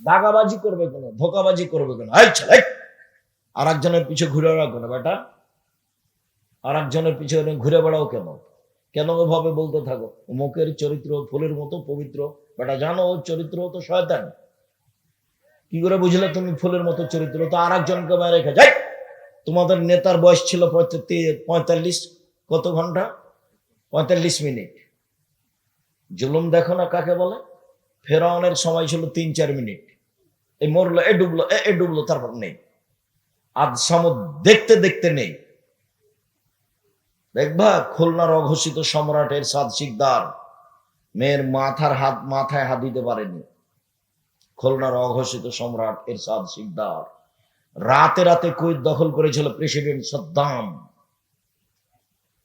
দাগাবাজি করবে কেন, ধোকাবাজি করবে কেন? আর একজনের পিছু ঘুরে বেড়াও কেন বেটা? আর একজনের পিছনে ঘুরে বেড়াও কেন? কেন ওভাবে বলতে থাকো মুখের চরিত্র ফুলের মতো পবিত্র? বেটা জানো ওর চরিত্র তো শয়তান। কি করে বুঝলে তুমি ফুলের মতো চরিত্র? তো আর একজনকে বাইরে রেখে যাই। তোমাদের নেতার বয়স ছিল 45, কত ঘন্টা? 45 মিনিট। জুলুম দেখো না কাকে বলে। ফেরাউনের সময় ছিল 3-4 মিনিট। এই মরলো, এ ডুবলো, এ ডুবলো, তারপর নেই। আজ সামুদ দেখতে দেখতে নেই। দেখবা খুলনার অঘোষিত সম্রাট এরশাদ শিকদার মেয়ের মাথায় হাত দিতে পারেনি। খুলনার অঘোষিত সম্রাট এরশাদ শিকদার রাতে রাতে কুয়েত দখল করেছিল প্রেসিডেন্ট সাদ্দাম।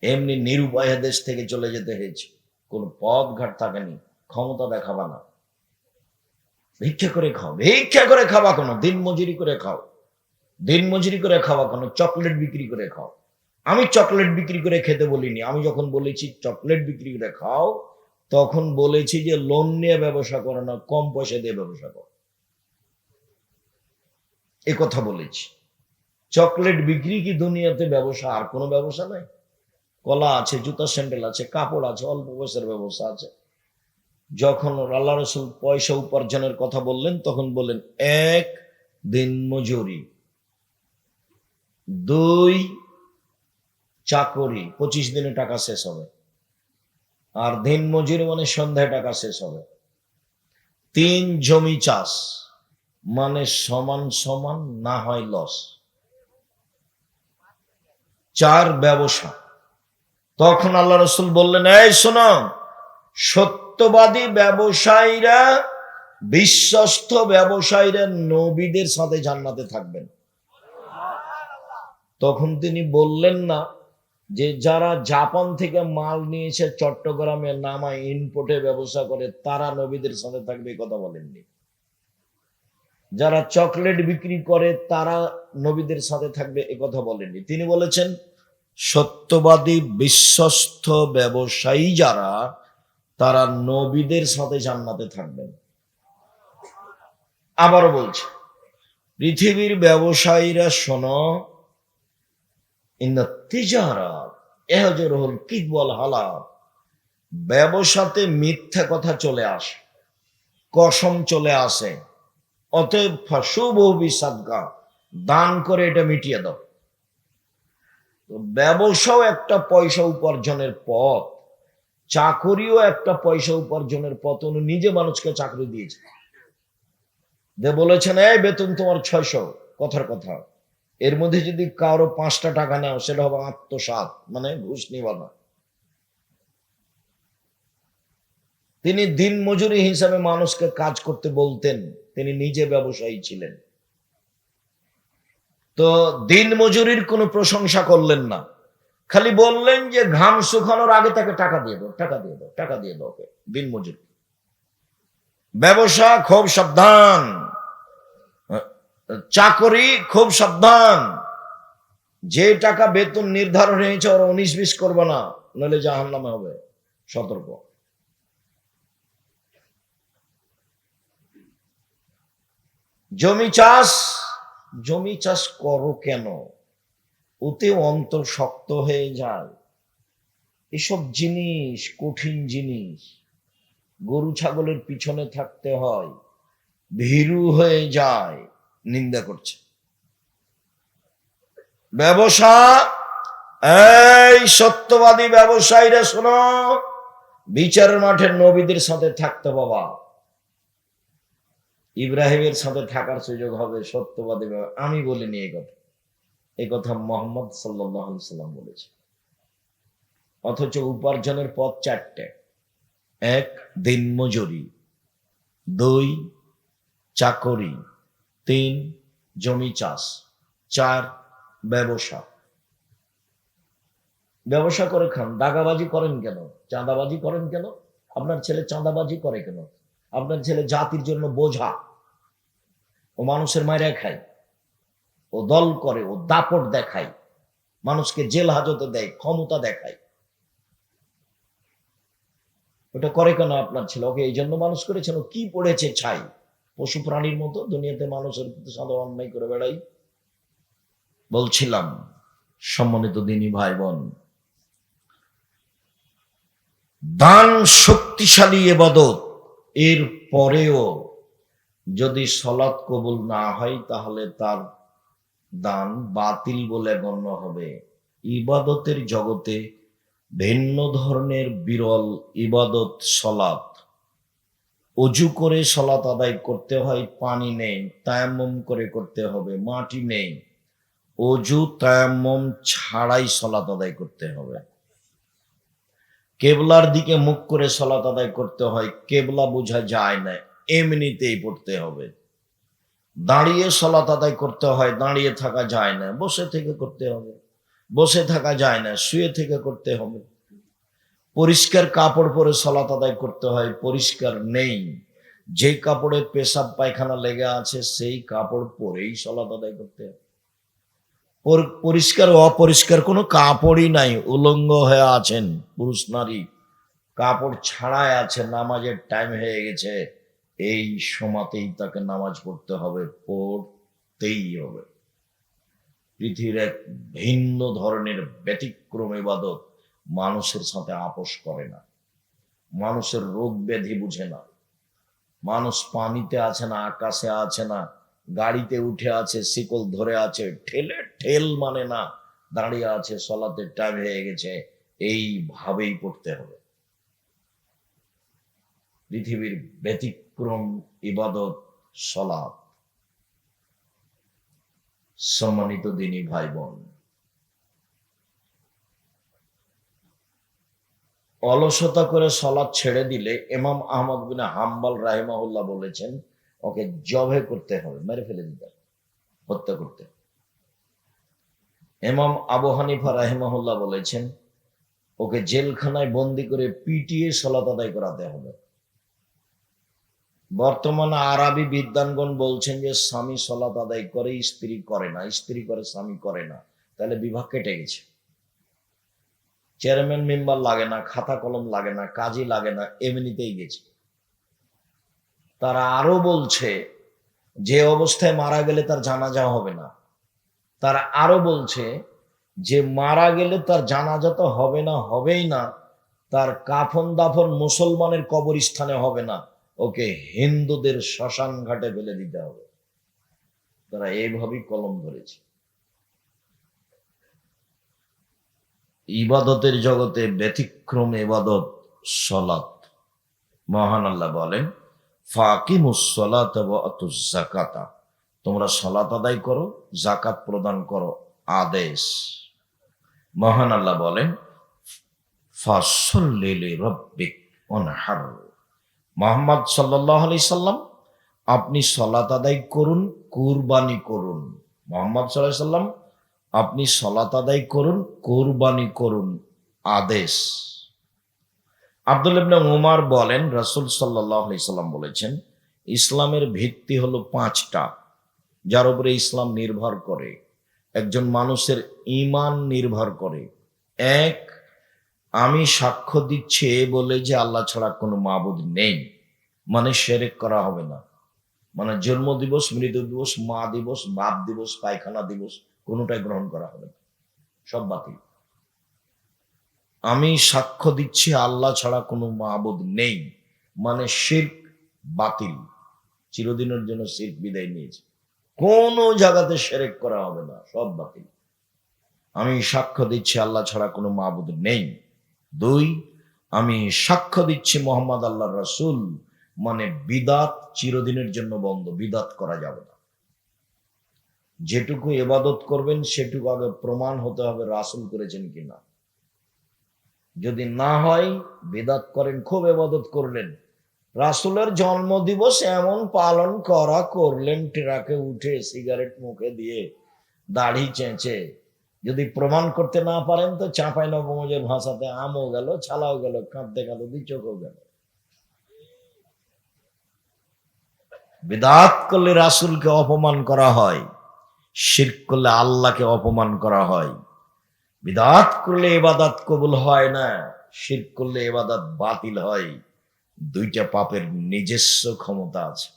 এমনি নিরুপায় দেশ থেকে চলে যেতে হয়েছে, কোন পথ ঘাট থাকেনি। ক্ষমতা দেখাবা না, ভিক্ষা করে খাও, ভিক্ষা করে খাওয়া কোনো, দিন মজুরি করে খাও, দিন মজুরি করে খাওয়া কোনো, চকলেট বিক্রি করে খাও। আমি চকলেট বিক্রি করে খেতে বলিনি। আমি যখন বলেছি চকলেট বিক্রি করে খাও, তখন বলেছি যে লোন নিয়ে ব্যবসা করো না, কম পয়সা দিয়ে ব্যবসা করো, এ কথা বলেছি। চকলেট বিক্রি কি দুনিয়াতে ব্যবসা? আর কোনো ব্যবসা নাই? কলা আছে, জুতা স্যান্ডেল আছে, কাপড় আছে, অল্প পয়সার ব্যবসা আছে। যখন আল্লাহ রসুল পয়সা উপার্জনের কথা বললেন, তখন বললেন 1 দিন মজুরি, 2 চাকরি, 25 দিনে টাকা শেষ হবে। আর দিন মজুরি মানে সন্ধ্যায় টাকা শেষ হবে। 3 জমি চাষ, মানে সমান সমান না হয় লস। 4 ব্যবসা। তখন আল্লাহ রসুল বললেন, এই শোনো, সত্যবাদী ব্যবসায়ীরা, বিশ্বস্ত ব্যবসায়ীরা নবীদের সাথে জান্নাতে থাকবেন। তখন তিনি বললেন না যে যারা জাপান থেকে মাল নিয়েছে চট্টগ্রামে নামায় ইনপোর্টে ব্যবসা করে তারা নবীদের সাথে থাকবে, কথা বলেননি। যারা চকলেট বিক্রি করে তারা নবীদের সাথে থাকবে, এ কথা বলেননি। তিনি বলেছেন সত্যবাদী বিশ্বস্ত ব্যবসায়ী যারা, তারা নবীদের সাথে জান্নাতে থাকবেন। আবারও বলছে, পৃথিবীর ব্যবসায়ীরা শোনো, ব্যবসাতে মিথ্যা কথা চলে আসে, কসম চলে আসে। অতএব ফাসুবহু দান করে এটা মিটিয়ে দাও। তো ব্যবসাও একটা পয়সা উপার্জনের পথ, চাকরিও একটা পয়সা উপার্জনের পথ। উনি নিজে মানুষকে চাকরি দিয়েছে, যে বলেছেন এই বেতন তোমার 600, কথার কথা। এর মধ্যে যদি কারো 5টা টাকা নেও, সেটা হবে আত্মসাৎ, মানে ঘুষ নিবা না। তিনি দিন মজুরি হিসাবে মানুষকে কাজ করতে বলতেন, তিনি নিজে ব্যবসায়ী ছিলেন। তো দিন মজুরির কোনো প্রশংসা করলেন না, খালি বললেন যে ঘাম শুকানোর আগে তাকে টাকা দিয়ে দাও, টাকা দিয়ে দাও, টাকা দিয়ে দাও ওকে, দিন মজুরি। ব্যবসা খুব সাবধান, চাকরি খুব সাবধান। যে টাকা বেতন নির্ধারণ হয়েছে ওরা 19-20 করবে না, নইলে জাহান্নামে হবে, সতর্ক। জমি চাষ, জমি চাষ করো কেন? ওতে অন্তর শক্ত হয়ে যায়। এসব জিনিস কঠিন জিনিস, গরু ছাগলের পিছনে থাকতে হয়, ভীরু হয়ে যায়। নিন্দা করছে ব্যবসা। এই সত্যবাদী ব্যবসায়ীরা শোনো, বিচারের মাঠে নবীদের সাথে থাকতে বাবা। ইব্রাহিমের সাথে থাকার সুযোগ হবে সত্যবাদী। আমি বলিনি এই কথা, এই কথা মোহাম্মদ সাল্লাল্লাহু আলাইহি সাল্লাম বলেছে। অথচ উপার্জনের পথ 4টে। 1 দিন মজুরি, 2 চাকরি, 3 জমি চাষ, 4 ব্যবসা। ব্যবসা করে খান, দাগাবাজি করেন কেন? চাঁদাবাজি করেন কেন? আপনার ছেলে চাঁদাবাজি করে কেন? আপনার ছেলে জাতির জন্য বোঝা, ও মানুষের মায়েরা খায়, ও দল করে, ও দাপট দেখায়, মানুষকে জেল হাজতে দেয়, ক্ষমতা দেখায়। ওটা করে কেন আপনার ছেলে? ওকে এই জন্য মানুষ করেছেন? ও কি পড়েছে ছাই? পশু প্রাণীর মতো দুনিয়াতে মানুষের প্রতি সাদা অন্যায় করে বেড়াই। বলছিলাম সম্মানিত দিনী ভাই বোন, দান শক্তিশালী ইবাদত, এর পরেও যদি সলাৎ কবুল না হয় তাহলে তার দান বাতিল বলে গণ্য হবে। ইবাদতের জগতে ভিন্ন ধরনের বিরল ইবাদত সলাৎ। অজু করে সলাৎ আদায় করতে হয়, পানি নেই, তায়াম্মুম করে করতে হবে, মাটি নেই, অজু তায়াম্মুম ছাড়াই সলাৎ আদায় করতে হবে। কেবলার দিকে মুখ করে সলাৎ আদায় করতে হয়, কেবলা বোঝা যায় না, এমনিতেই পড়তে হবে। দাঁড়িয়ে সলাৎ আদায় করতে হয়, দাঁড়িয়ে থাকা যায় না, বসে থেকে করতে হবে, বসে থাকা যায় না, শুয়ে থেকে করতে হবে। পরিষ্কার কাপড় পরে সলাৎ আদায় করতে হয়, পরিষ্কার নেই, যে কাপড়ে পেশাব পায়খানা লেগে আছে সেই কাপড় পরেই সলাৎ আদায় করতে হবে। পরিষ্কার অপরিষ্কার কোনো কাপড়ই নাই, উলঙ্গ হয়ে আছেন পুরুষ নারী, কাপড় ছাড়াই আছে, নামাজের টাইম হয়ে গেছে, এই সময়তেই তাকে নামাজ পড়তে হবে, পড়তেই হবে। পৃথিবীর এক ভিন্ন ধরনের ব্যতিক্রম ইবাদত, মানুষের সাথে আপোষ করে না, মানুষের রোগ ব্যাধি বুঝে না, মানুষ পানিতে আছে না, আকাশে আছে না, গাড়িতে উঠে আছে, শিকল ধরে আছে, ঠেলে ঠেল মানে না, দাঁড়িয়ে আছে, সলাতের টাইম হয়ে গেছে, এইভাবেই পড়তে হবে। পৃথিবীর ব্যতিক্রম ইবাদত সলাত। সম্মানিত দিনী ভাই বোন, অলসতা করে সলাৎ ছেড়ে দিলে ইমাম আহমদ বিন হাম্বল রাহিমাহুল্লাহ বলেছেন ওকে জবে করতে হবে, মেরে ফেলে দিতে হবে, হত্যা করতে। ইমাম আবু হানিফা রাহিমাহুল্লাহ বলেছেন ওকে জেলখানায় বন্দি করে পিটিয়ে সলাৎ আদায় করাতে হবে। বর্তমানে আরবি বিদ্বানগণ বলছেন যে স্বামী সলাৎ আদায় করে, স্ত্রী করে না, স্ত্রী করে স্বামী করে না, তাহলে বিভাগ কেটে গেছে। চেয়ারম্যান মেম্বার লাগে না, খাতা কলম লাগে না, কাজী লাগে না, এমনিতেই গেছে। তারা আরো বলছে যে অবস্থায় মারা গেলে তার জানাজা হবে না। তারা আরো বলছে যে মারা গেলে তার জানাজা তো হবে না, হবেই না, তার কাফন দাফন মুসলমানের কবরস্থানে হবে না, ওকে হিন্দুদের শ্মশান ঘাটে ফেলে দিতে হবে। তারা এইভাবেই কলম ধরেছে। ইবাদতের জগতে ব্যতিক্রম ইবাদত সলাত। মহান আল্লাহ বলেন ফাকিমুস সালাতা ওয়া আতুজ যাকাতা, তোমরা সালাত আদায় করো, যাকাত প্রদান করো, আদেশ। মহান আল্লাহ বলেন ফাসাল্লি লিরাব্বিক ওয়ানহার, মুহাম্মদ সাল্লাল্লাহু আলাইহি সাল্লাম আপনি সালাত আদায় করুন, কুরবানি করুন। মুহাম্মদ সাল্লাল্লাহু আলাইহি সাল্লাম আপনি সালাত আদায় করুন, কুরবানি করুন, আদেশ। আব্দুল্লাহ ইবনে উমর বলেন রাসূল সাল্লাল্লাহু আলাইহি সাল্লাম বলেছেন ইসলামের ভিত্তি হলো 5টা, যার উপরে ইসলাম নির্ভর করে, একজন মানুষের ঈমান নির্ভর করে। 1, আমি সাক্ষ্য দিচ্ছি বলে যে আল্লাহ ছাড়া কোনো মাবুদ নেই, মানে শিরক করা হবে না, মানে জন্ম দিবস, মৃত্যু দিবস, মা দিবস, বাপ দিবস, পায়খানা দিবস কোনোটাই গ্রহণ করা হবে না, সব বাতিল। আমি সাক্ষ্য দিচ্ছি আল্লাহ ছাড়া কোনো মাবুদ নেই, মানে শিরক বাতিল, চিরদিনের জন্য শিরক বিদায় নিয়েছে, কোনো জায়গাতে শিরক করা হবে না, সব বাতিল। আমি সাক্ষ্য দিচ্ছি আল্লাহ ছাড়া কোনো মাবুদ নেই। 2, আমি সাক্ষ্য দিচ্ছি মোহাম্মদ আল্লাহর রাসূল, মানে বিদাত চিরদিনের জন্য বন্ধ, বিদাত করা যাবে না। যেটুকু ইবাদত করবেন সেটুকু আগে প্রমাণ হতে হবে রাসূল করেছেন কিনা। যদি না হয় বিদাত করেন, খুব ইবাদত করলেন, রাসূলের জন্মদিবস এমন পালন করা করলেন, ট্রাকে উঠে সিগারেট মুখে দিয়ে দাড়ি চেঁচে, যদি প্রমাণ করতে না পারেন তো চাঁপাই নবগঞ্জের ভাষাতে আমও গেল, ছালাও গেল, কাঁদতে গেল, চোখও গেল। বিদআত করলে রাসূলকে অপমান করা হয়, শিরক করলে আল্লাহকে অপমান করা হয়। বিদআত করলে ইবাদত কবুল হয় না, শিরক করলে ইবাদত বাতিল হয়। 2টা পাপের নিজস্ব ক্ষমতা আছে।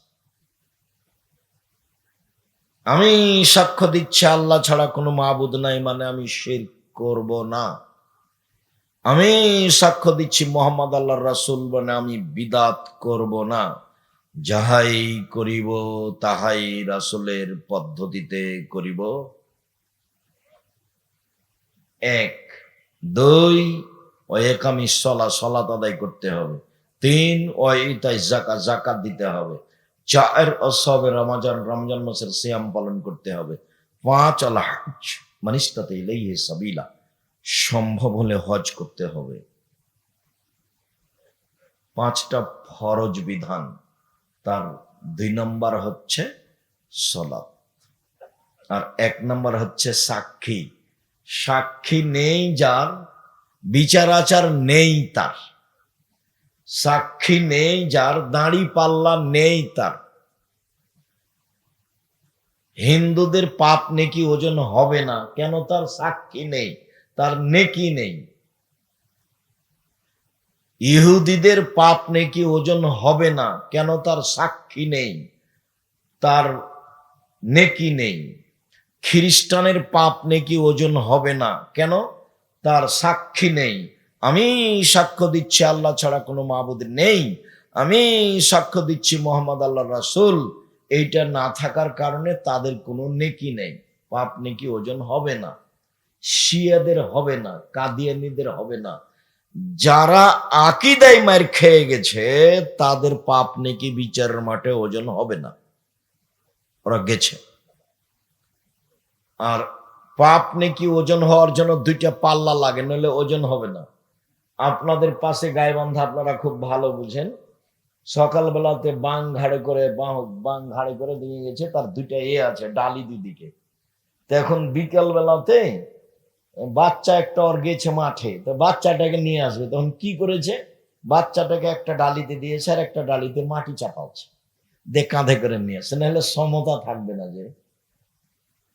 আমি সাক্ষ্য দিচ্ছি আল্লাহ ছাড়া কোনো মাবুদ নাই, মানে আমি শিরক করব না। আমি সাক্ষ্য দিচ্ছি মোহাম্মদ আল্লাহর রাসূল, মানে আমি বিদাত করব না। যাহাই করিব তাহাই রাসূলের পদ্ধতিতে করিব। এক। দুই, ও একামি সলাত আদায় করতে হবে। তিন, ও ইতাই যাকাত, যাকাত দিতে হবে। চার, অসবে রমজান, রমজান মাসের সিয়াম পালন করতে হবে। পাঁচ, আল হজ মান ইসতাতা ইলাইহি সাবিলা, সম্ভব হলে হজ করতে হবে। পাঁচটা ফরজ বিধান, তার 2 নম্বর হচ্ছে সলাত, আর 1 নম্বর হচ্ছে সাক্ষী। সাক্ষী নেই যার, বিচার আচার নেই তার, সাক্ষী নেই যার, দাড়ি পাল্লা নেই তার, হিন্দুদের পাপ নেকি ওজন হবে না, কেন? তার সাক্ষী নেই, তার নেকি নেই। ইহুদিদের পাপ নেকি ওজন হবে না, কেন? তার সাক্ষী নেই, তার নেকি নেই। খ্রিস্টানের পাপ নেকি ওজন হবে না, কেন? তার সাক্ষী নেই। আমি সাক্ষ্য দিচ্ছি আল্লাহ ছাড়া কোনো মাবুদ নেই, আমি সাক্ষ্য দিচ্ছি মোহাম্মদ আল্লাহ রাসূল, এইটা না থাকার কারণে তাদের কোনো নেকি নেই, পাপ নেকি ওজন হবে না। শিয়াদের হবে না, কাদিয়ানীদের হবে না। যারা আকীদায় মার খেয়ে গেছে তাদের পাপ নেকি বিচারের মাঠে ওজন হবে না, ওরা গেছে। আর পাপ নেকি ওজন হওয়ার জন্য 2টা পাল্লা লাগে, নইলে ওজন হবে না। আপনাদের পাশে গাইবান্ধা আপনারা খুব ভালো বুঝেন, সকালবেলাতে বাং ঘাড়ে করে দিয়ে গেছে, তার 2টা আছে ডালি দুদিকে। তো এখন বিকেল বেলাতে বাচ্চা একটা ওর গেছে মাঠে, তো বাচ্চাটাকে নিয়ে আসবে, তখন কি করেছে? বাচ্চাটাকে একটা ডালিতে দিয়েছে আর একটা ডালিতে মাটি চাপাচ্ছে, কাঁধে করে নিয়ে আসছে, নাহলে সমতা থাকবে না। যে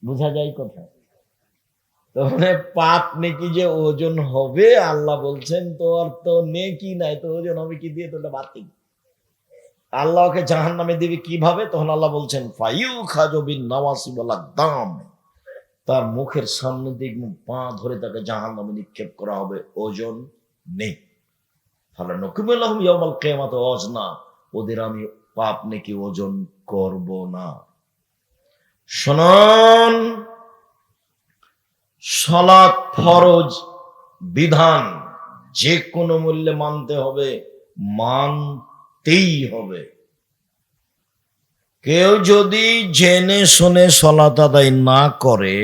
বোঝা যায় কোথায়? তাহলে পাপ নেকি যে ওজন হবে, আল্লাহ বলছেন তোর তো নেকি নাই, তো ওজন হবে কি দিয়ে? তোটা বাতিল। আল্লাহকে জাহান নামে দিবে কিভাবে? তখন আল্লাহ বলছেন ফাইউ খাজবিন নওয়াসি বলা দাম, তার মুখের সামনে দিক পা ধরে তাকে জাহান নামে নিক্ষেপ করা হবে, ওজন নেই। তাহলে নকিবুল্লাহম ইয়াউমাল কিয়ামাত ওয়াজনা, ওদের আমি পাপ নেকি ওজন করব না। শুনুন, সালাত ফরজ বিধান, যে কোনো মূল্যে মানতে হবে, মানতেই হবে। কেউ যদি জেনে শুনে সালাত আদায় না করে,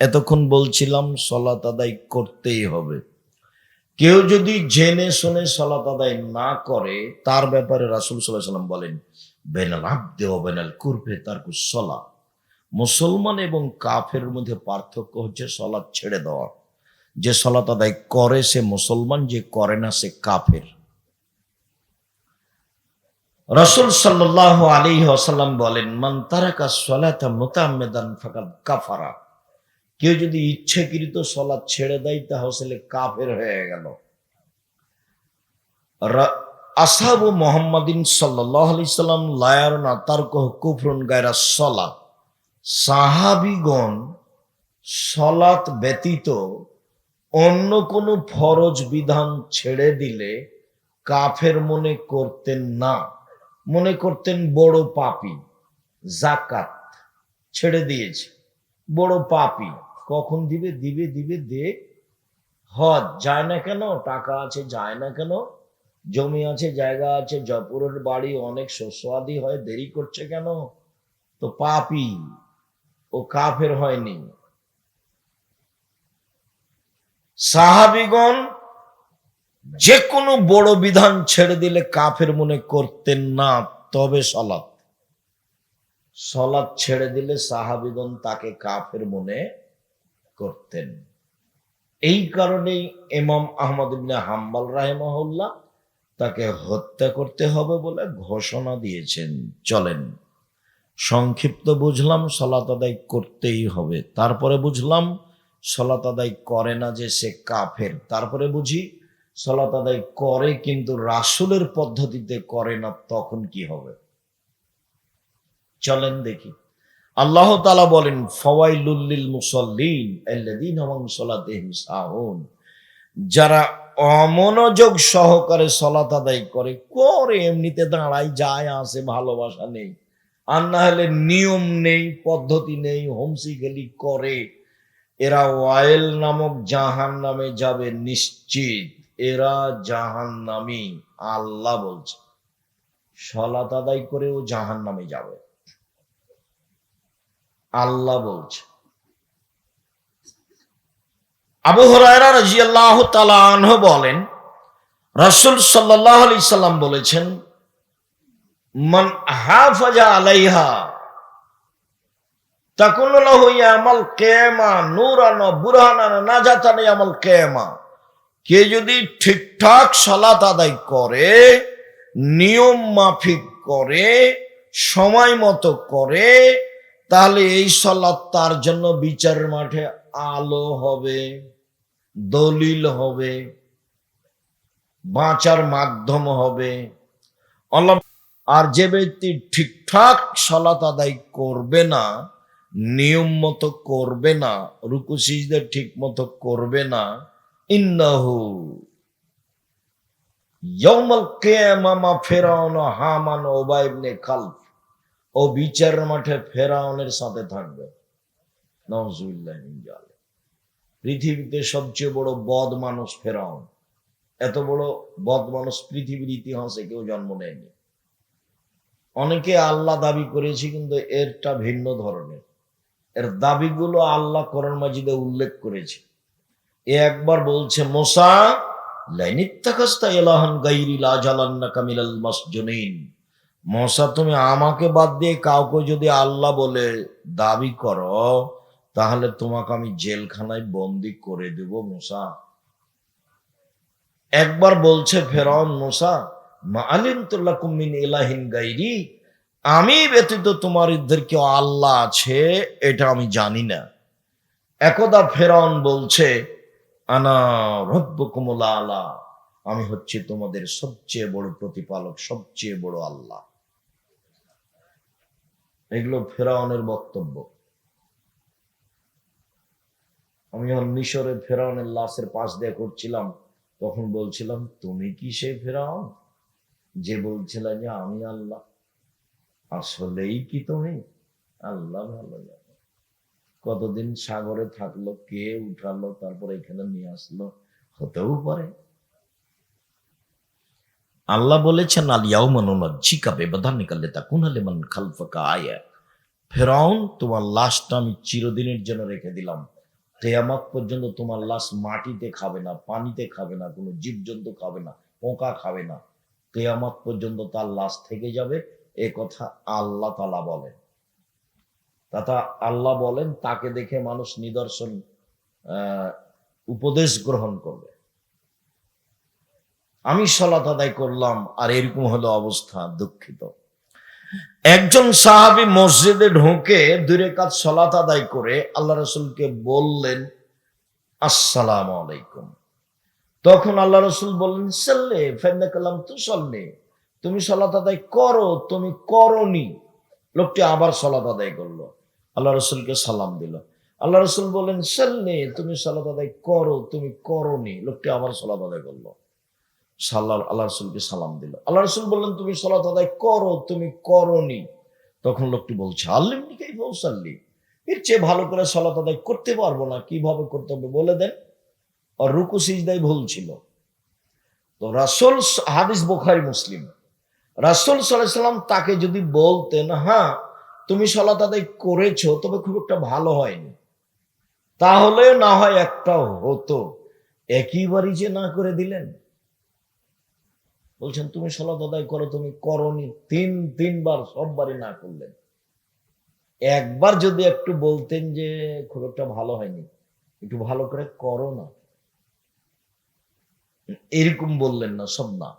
এতক্ষণ বলছিলাম সালাত আদায় করতেই হবে, কেউ যদি জেনে শুনে সালাত আদায় না করে, তার ব্যাপারে রাসূল সাল্লাল্লাহু আলাইহি ওয়াসাল্লাম বলেন বেনাল আবদে ওয়া বেনাল কুরফে তারকুস সালাত, মুসলমান এবং কাফের মধ্যে পার্থক্য হচ্ছে সালাত ছেড়ে দেওয়া। যে সালাত আদায় করে সে মুসলমান, যে করে না সে কাফের। রাসূল সাল্লাল্লাহু আলাইহি ওয়াসাল্লাম বলেন মান তারাকা সালাতা মুতাআম্মিদান ফাকাদ কাফারা, কেউ যদি ইচ্ছাকৃত সালাত ছেড়ে দেয় তাহলে কাফের হয়ে গেল। আসহাবু মুহাম্মাদিন সাল্লাল্লাহু আলাইহি সাল্লাম লা ইয়ারুনা তারকুহু কুফরুন গায়রা সালাত, সাহাবীগণ সালাত ব্যতীত অন্য কোনো ফরজ বিধান ছেড়ে দিলে কাফের মনে করতেন না, মনে করতেন বড় পাপী। যাকাত ছেড়ে দিয়েছে, বড় পাপী, কখন দিবে? দিবে দিবে দেখ। হজ যায় না কেন? টাকা আছে, যায় না কেন? জমি আছে, জায়গা আছে, জপুরের বাড়ি, অনেক শস্যাদি হয়, দেরি করছে কেন? তো পাপী, ও কাফের হয়নি। সাহাবীগণ যে কোনো বড় বিধান ছেড়ে দিলে কাফের মনে করতেন না, তবে সালাত ছেড়ে দিলে সাহাবীগণ তাকে কাফের মনে করতেন। এই কারণেই ইমাম আহমদ ইবনে হাম্বল রাহিমাহুল্লাহ তাকে হত্যা করতে হবে বলে ঘোষণা দিয়েছেন। চলেন, সংক্ষিপ্ত বুঝলাম সালাত আদায় করতেই হবে, তারপরে বুঝলাম সালাত আদায় করে না যে সে কাফের, তারপরে বুঝি সালাত আদায় করে কিন্তু রাসূলের পদ্ধতিতে করে না, তখন কি হবে? চলেন দেখি। আল্লাহ তাআলা বলেন ফাওয়াইলুল লিল মুসাল্লিন আল্লাযীনা হুম সালাতিহিম সাহুন, যারা অমনোযোগ সহকারে সালাত আদায় করে এমনিতে দাঁড়ায় যায় আসে, ভালোবাসা নেই, আর না হলে নিয়ম নেই, পদ্ধতি নেই, হোমসি খেলি করে, এরা ওয়াইল নামক জাহান্নামে যাবে নিশ্চিত। এরা জাহান্নামী, আল্লাহ বলছে। সালাত আদায় করেও জাহান্নামে যাবে, আল্লাহ বলছে। আবু হুরায়রা রাদিয়াল্লাহু তাআলা আনহু বলেন, রাসূল সাল্লাল্লাহু আলাইহি সাল্লাম বলেছেন, মান হাফাজা আলাইহা তাকুনু লাহু ইয়ামাল কিয়ামা নূরান ওয়া বুরহানান নাজাতান ইয়ামাল কিয়ামা। কে যদি ঠিকঠাক সালাত আদায় করে, নিয়ম মাফিক করে, সময় মতো করে, তাহলে এই সালাত তার জন্য বিচারের মাঠে আলো হবে, দলিল হবে, বাঁচার মাধ্যম হবে। আর যে ব্যক্তি ঠিকঠাক সালাত আদায় করবে না, নিয়ম মতো করবে না, রুকু সিজদা ঠিক মতো করবে না, ইন্নাহু ইয়াউমাল কিয়ামা মা ফিরআউন হামান ও উবাই ইবনে খালফ, ও বিচারের মাঠে ফেরাউনের সাথে থাকবে। নাউজুবিল্লাহি মিন যালিক। পৃথিবীতে সবচেয়ে বড় বদ মানুষ ফেরাউন। এত বড় বদ মানুষ পৃথিবীর ইতিহাসে কেউ জন্ম নেয়নি। অনেকে আল্লাহ দাবি করেছে, কিন্তু এরটা ভিন্ন ধরনের। এর দাবিগুলো আল্লাহ কোরআন মাজিদে উল্লেখ করেছে। এ একবার বলছে, মুসা লাইনিত্তাখাস্তা ইলাহান গায়রি লা জালান্নাকা মিনাল মাসজুনিন, মুসা তুমি আমাকে বাদ দিয়ে কাউকে যদি আল্লাহ বলে দাবি করো, তাহলে তোমাকে আমি জেলখানায় বন্দি করে দেব মুসা। একবার বলছে ফেরাউন, মুসা মা আলিমতু লাকুম মিন ইলাহিন গায়রি, আমি ব্যতীত তোমাদের কেউ আল্লাহ আছে এটা আমি জানি না। একদা ফেরাউন বলছে, আনা রব্বুকুমুল আলা, আমি হচ্ছে তোমাদের সবচেয়ে বড় প্রতিপালক, সবচেয়ে বড় আল্লাহ। এগুলো ফেরাউনের বক্তব্য। আমি যখন মিশরে ফেরাউনের লাশের পাশ দিয়ে করছিলাম, তখন বলছিলাম, তুমি কি সেই ফেরাউন যে বলছিল যে আমি আল্লাহ? আসলেই কি তুমি? আল্লাহ ভালো জানে। কতদিন সাগরে থাকলো, কে উঠালো, তারপর এখানে নিয়ে আসলো, হতেও পারে। আল্লাহ বলেছেন, আল ইয়াউমা নুনাজ্জিকা বিবাদানিকা লিতাকুনা লিমান খালফাকা আয়া। ফেরাউন, তোমার লাশটা আমি চিরদিনের জন্য রেখে দিলাম। কিয়ামত পর্যন্ত তোমার লাশ মাটিতে খাবে না, পানিতে খাবে না, কোনো জীবজন্তু খাবে না, পোকা খাবে না। কিয়ামত পর্যন্ত তার লাশ থেকে যাবে। এ কথা আল্লাহ তাআলা বলেন। তথা আল্লাহ বলেন, তাকে দেখে মানুষ নিদর্শন উপদেশ গ্রহণ করবে। আমি সালাত আদায় করলাম আর এরকম হলো অবস্থা, দুঃখিত। একজন সাহাবী মসজিদে ঢুকে 2 রাকাত সালাত আদায় করে আল্লাহ রাসূলকে বললেন, আসসালামু আলাইকুম। তখন আল্লাহ রাসূল বললেন, সাল্লি ফাইন্নাকা লাম তুসাল্লি, তুমি সালাত আদায় করো, তুমি করনি। লোকটি আবার সালাত আদায় করলো, আল্লাহ রাসূলকে সালাম দিল। আল্লাহ রাসূল বললেন, সাল্লি, তুমি সালাত আদায় করো, তুমি করনি। লোকটি আবার সালাত আদায় করলো, আল্লাহ রাসূলকে সালাম দিল। আল্লাহ রাসূল বললেন, তুমি সালাত আদায় করো, তুমি করনি। তখন লোকটি বলছে, আল্লিমনি কাইফা উসাল্লি, এর চেয়ে ভালো করে সালাত আদায় করতে পারবো না, কিভাবে করতে হবে বলে দেন। আর রুকু সিজদাই ভুল ছিল। তো রাসূল, হাদিস বুখারী মুসলিম, রাসূল সাল্লাল্লাহু আলাইহি সাল্লাম তাকে যদি বলতেন, হ্যাঁ তুমি সালাত আদায় করেছো, তবে খুব একটা ভালো হয়নি, তাহলে না হয় একটা হতো। একইবারই যে না করে দিলেন, বলছেন তুমি সালাত আদায় করো, তুমি করনি, তিনবার, সববারই না করলেন। একবার যদি একটু বলতেন যে খুব একটা ভালো হয়নি, একটু ভালো করে করো না, এরকম বললেন না, সব না।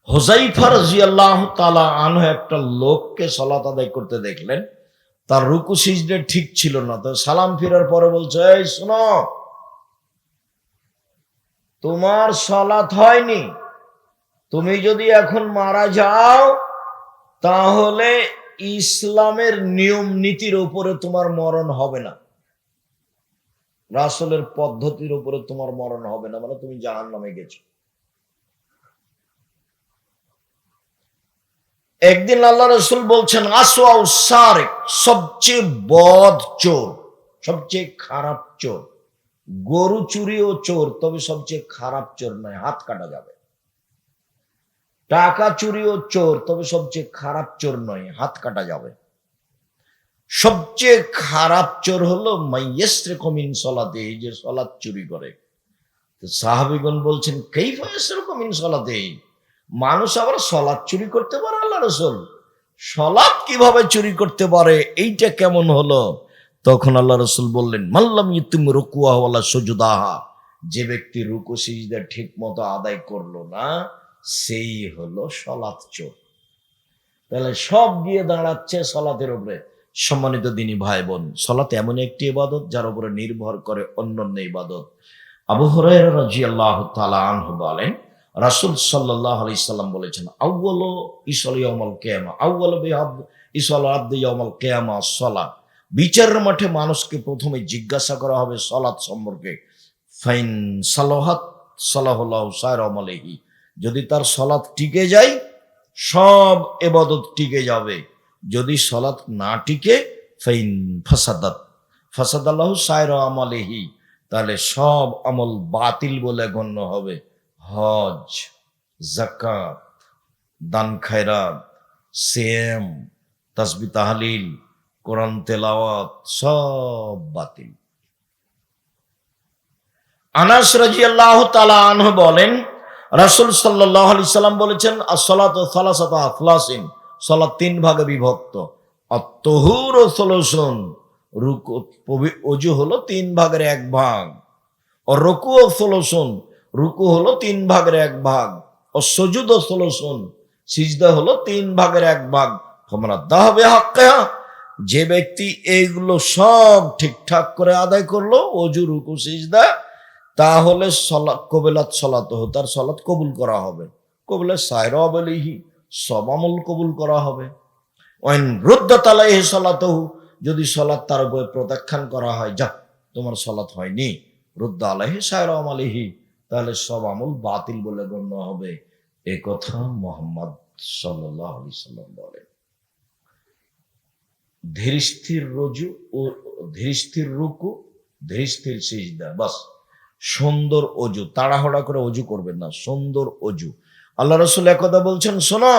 হুযায়ফা রাদিয়াল্লাহু তাআলা আনহু একটা লোককে সালাত আদায় করতে দেখলেন, তার রুকু সিজদা ঠিক ছিল না। তো সালাম ফিরার পরে বলছে, এই শোনো, তোমার সালাত হয়নি, তুমি যদি এখন মারা যাও, তাহলে ইসলামের নিয়ম নীতির উপরে তোমার মরণ হবে না, রাসূলের পদ্ধতির উপরে তোমার মরণ হবে না, মানে তুমি জাহান্নামে গেছো। একদিন আল্লাহ রাসূল বলছেন, আসওয়াউ সারিক, সবচেয়ে বদ চোর, সবচেয়ে খারাপ চোর, গরু চুরিও চোর, তবে সবচেয়ে খারাপ চোর নয়, হাত কাটা যাবে। টাকা চুরিও চোর, তবে সবচেয়ে খারাপ চোর নয়, হাত কাটা যাবে। সবচেয়ে খারাপ চোর হলো মাইয়াসরিকু মিন সলাতে, এই যে সলাত চুরি করে। তো সাহাবীগণ বলছেন, কাইফা ইয়াসরিকু মিন সলাতে, মানুষ আবার সলাত চুরি করতে পারে? আল্লাহ রাসূল, সলাত কিভাবে চুরি করতে পারে, এইটা কেমন হলো? তখন আল্লাহ রাসূল বললেন, মাল্লাম ইউতিম রুকুআ ওয়ালা সুজুদাহা, যে ব্যক্তি রুকু সিজদা ঠিক মতো আদায় করলো না, সেই হলো সলাত চোর। তাহলে সব গিয়ে দাঁড়াচ্ছে সলাতের উপরে। সম্মানিত দিনী ভাই বোন, সলাত এমন একটি ইবাদত যার উপরে নির্ভর করে অন্যান্য ইবাদত। আবু হুরায়রা রাদিয়াল্লাহু তাআলা আনহু বলেন, রাসূল সাল্লাল্লাহু আলাইহি সাল্লাম বলেছেন, আউয়ালু ইসল ইয়াউমাল কিয়ামা, আউয়ালু বিআবদ ইসল আবদ ইয়াউমাল কিয়ামা সালাত। বিচারের মাঠে মানুষকে প্রথমে জিজ্ঞাসা করা হবে সালাত সম্পর্কে। ফাইন সালাহাত সালাহুল্লাহু সাইরা আমালিহি, যদি তার সালাত টিকে যায়, সব ইবাদত টিকে যাবে। যদি সালাত না টিকে, ফাইন ফাসাদাত ফাসাদাল্লাহু সাইরা আমালিহি, তাহলে সব আমল বাতিল বলে গণ্য হবে। হজ, যাকাত, দান খায়রাত, সিয়াম, তাসবিহ তাহলিল, কোরআন তেলাওয়াত, সব বাতিল। আনাস রাদিয়াল্লাহু তাআলা আনহু বলেন, রাসূল সাল্লাল্লাহু আলাইহি সাল্লাম বলেছেন, as-সালাতু সালাসাতু আফলাসিন, সালাত তিন ভাগে বিভক্ত। আত-তাহুরু সুলুসুন, রুকু ওযু হলো তিন ভাগের এক ভাগ। আর রুকু সুলুসুন, রুকু হলো তিন ভাগের এক ভাগ। আর সুজুদ সুলুসুন, সিজদা হলো তিন ভাগের এক ভাগ। ফামান আদাহা বিহাক্কিহা, যে ব্যক্তি এইগুলো সব ঠিকঠাক করে আদায় করলো, ওযু, রুকু, সিজদা, তাহলে সালাত কবিলাত সালাতহু, তার সালাত কবুল করা হবে। কবুলে সায়রা আলাইহি, সব আমল কবুল করা হবে। ওয়াইন রুদ্দাত আলাইহি সালাতহু, যদি সালাত তার উপরে প্রত্যাখ্যান করা হয়, যা তোমার সালাত হয়নি, রুদ্দা আলাইহি সায়রা আলাইহি, তাহলে সব আমল বাতিল বলে গণ্য হবে। এই কথা মুহাম্মদ সাল্লাল্লাহু আলাইহি সাল্লাম বলেন। ধীরস্থির রুজু ও ধীরস্থির রুকু, ধীরস্থির সিজদা, বাস। সুন্দর অজু, তাড়াহুড়া করে অজু করবেন না, সুন্দর অজু। আল্লাহ রাসূল একদা বলছেন, শোনো,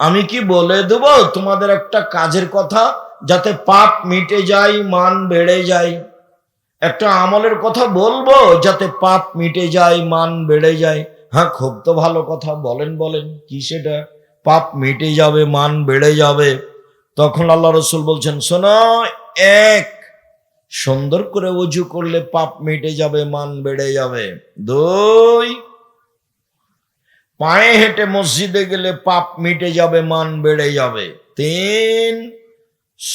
আমি কি বলে দেব তোমাদের একটা কাজের কথা, যাতে পাপ মিটে যায়, মান বেড়ে যায়। একটা আমলের কথা বলবো, যাতে পাপ মিটে যায়, মান বেড়ে যায়। হ্যাঁ, খুব তো ভালো কথা, বলেন বলেন, কি সেটা? পাপ মিটে যাবে, মান বেড়ে যাবে। তখন আল্লাহ রাসূল বলছেন, শোনো, এক, সুন্দর করে ওযু করলে পাপ মিটে যাবে, মান বেড়ে যাবে। দুই, পায়ে হেঁটে মসজিদে গেলে পাপ মিটে যাবে, মান বেড়ে যাবে। তিন,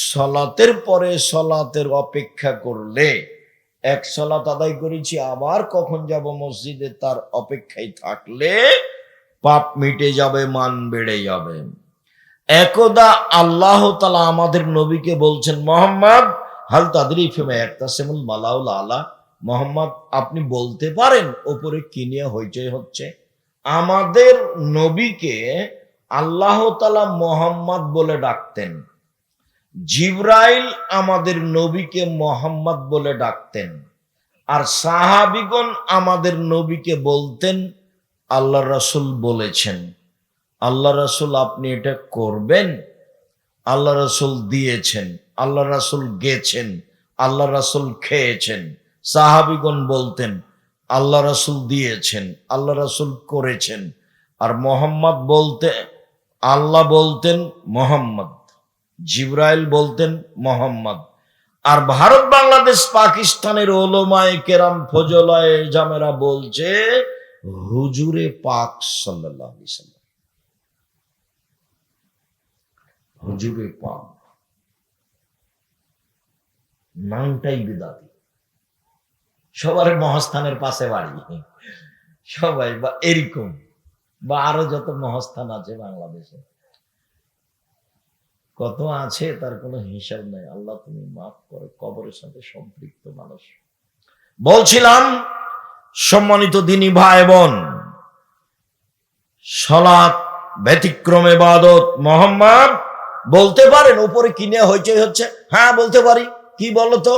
সালাতের পরে সালাতের অপেক্ষা করলে, এক সালাত আদায় করেছি, আবার কখন যাব মসজিদে, তার অপেক্ষায় থাকলে পাপ মিটে যাবে, মান বেড়ে যাবে। একদা আল্লাহ তাআলা আমাদের নবীকে বলছেন, মুহাম্মদ হাল তাদরি ফিমা ইয়াকতাসিমুল মালাউল আলা, মুহাম্মদ আপনি বলতে পারেন ওপরে কি নিয়ে হইচই হচ্ছে? আমাদের নবীকে আল্লাহ তাআলা মুহাম্মদ বলে ডাকতেন, জিবরাইল আমাদের নবীকে মুহাম্মদ বলে ডাকতেন, আর সাহাবীগণ আমাদের নবীকে বলতেন, আল্লাহ রাসূল বলেছেন। আল্লাহ রাসূল আপনি এটা করবেন, আল্লাহ রাসূল দিয়েছেন, আল্লাহ রাসূল গেছেন, আল্লাহ রাসূল খেয়েছেন। সাহাবীগণ বলতেন, আল্লাহ রাসূল দিয়েছেন, আল্লাহ রাসূল করেছেন। আর মুহাম্মদ বলতে, আল্লাহ বলতেন মুহাম্মদ, জিবরাইল বলতেন মুহাম্মদ। আর ভারত, বাংলাদেশ, পাকিস্তানের ওলামায়ে কেরাম, ফজলায়ে জামেরা বলছে হুজুরে পাক সাল্লাল্লাহু আলাইহি সাল্লাম, হুজুরে পাক। নামটাই বিদাতি। সবার মহাস্থানের পাশে বাড়ি, সবাই বা এরকম, বা আরো যত মহাস্থান আছে বাংলাদেশে, কত আছে তার কোনো হিসাব নাই। আল্লাহ তুমি মাফ করো। কবরের সাথে সম্পৃক্ত মানুষ। বলছিলাম সম্মানিত দিনী ভাই বোন, সালাত ব্যতিক্রম ইবাদত। মোহাম্মদ বলতে পারেন উপরে কিনে হইচই হচ্ছে? হ্যাঁ বলতে পারি। কি বলতো?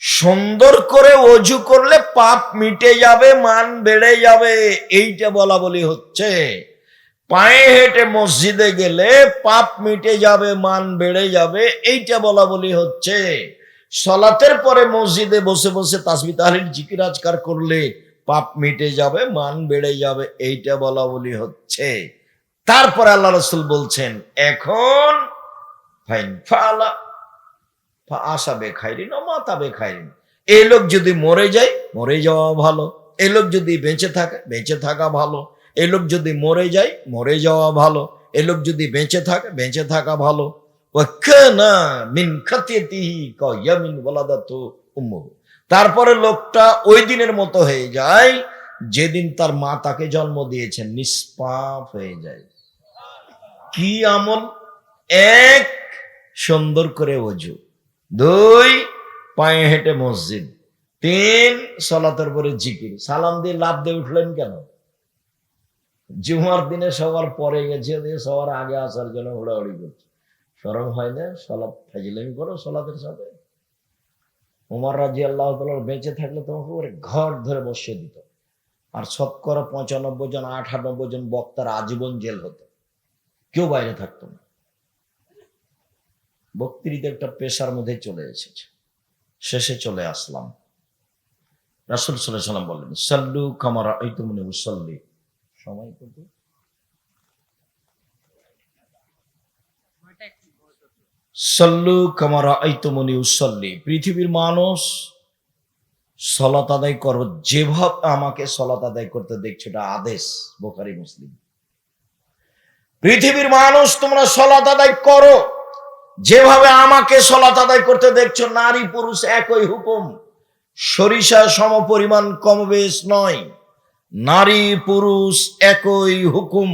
সুন্দর করে ওযু করলে পাপ মিটে যাবে, মান বেড়ে যাবে, এইটা বলা বলি হচ্ছে। পায়ে হেঁটে মসজিদে গেলে পাপ মিটে যাবে, মান বেড়ে যাবে, এইটা বলা বলি হচ্ছে। সালাতের পরে মসজিদে বসে বসে তাসবিহ তাহলিল জিকির আজকার করলে পাপ মিটে যাবে, মান বেড়ে যাবে, এইটা বলা বলি হচ্ছে। তারপরে আল্লাহ রাসূল বলছেন, এখন ফাইন ফালা আশা বেখাইরিন ও মাতা বেখাইরিন, এই লোক যদি মরে যায়, মরে যাওয়া ভালো। এই লোক যদি বেঁচে থাকে, বেঁচে থাকা ভালো। এই লোক যদি মরে যায়, মরে যাওয়া ভালো। এই লোক যদি বেঁচে থাকে, বেঁচে থাকা ভালো। তারপরে লোকটা ওই দিনের মতো হয়ে যায় যেদিন তার মা তাকে জন্ম দিয়েছেন, নিষ্পাপ হয়ে যায়। কি আমল? এক, সুন্দর করে ওযু। দুই, পায়ে হেঁটে মসজিদ। তিন, সালাতের পরে জিকির। সালাম দিয়ে লাফ দিয়ে উঠলেন কেন? জুমার দিনে সবার পরে গেছে, সবার আগে আসার জন্য হুড়াহুড়ি করছে। শরম হয় না? সালাত ফাজিলামি করো সালাতের সাথে। ওমর রাদিয়াল্লাহু তাআলা বেঁচে থাকলে তোমাকে ওরে ঘর ধরে বসিয়ে দিত। আর শতকরা 95 জন 98 জন বক্তার আজীবন জেল হতো, কেউ বাইরে থাকতো না। বক্তৃতা একটা পেশার মধ্যে চলে এসেছে। শেষে চলে আসলাম। রাসূল সাল্লাল্লাহু আলাইহি ওয়াসাল্লাম বললেন, সাল্লু কামা রাআইতুমুনি উসাল্লি। সময় কত? সাল্লু কামা রাআইতুমুনি উসাল্লি। পৃথিবীর মানুষ সালাত আদায় করো যেভাবে আমাকে সালাত আদায় করতে দেখছো, এটা আদেশ। বুখারী মুসলিম। পৃথিবীর মানুষ তোমরা সালাত আদায় করো যেভাবে আমাকে সালাত আদায় করতে দেখছো। নারী পুরুষ একই হুকুম, সরিষা সমপরিমাণ কমবেশ নয়। নারী পুরুষ একই হুকুম।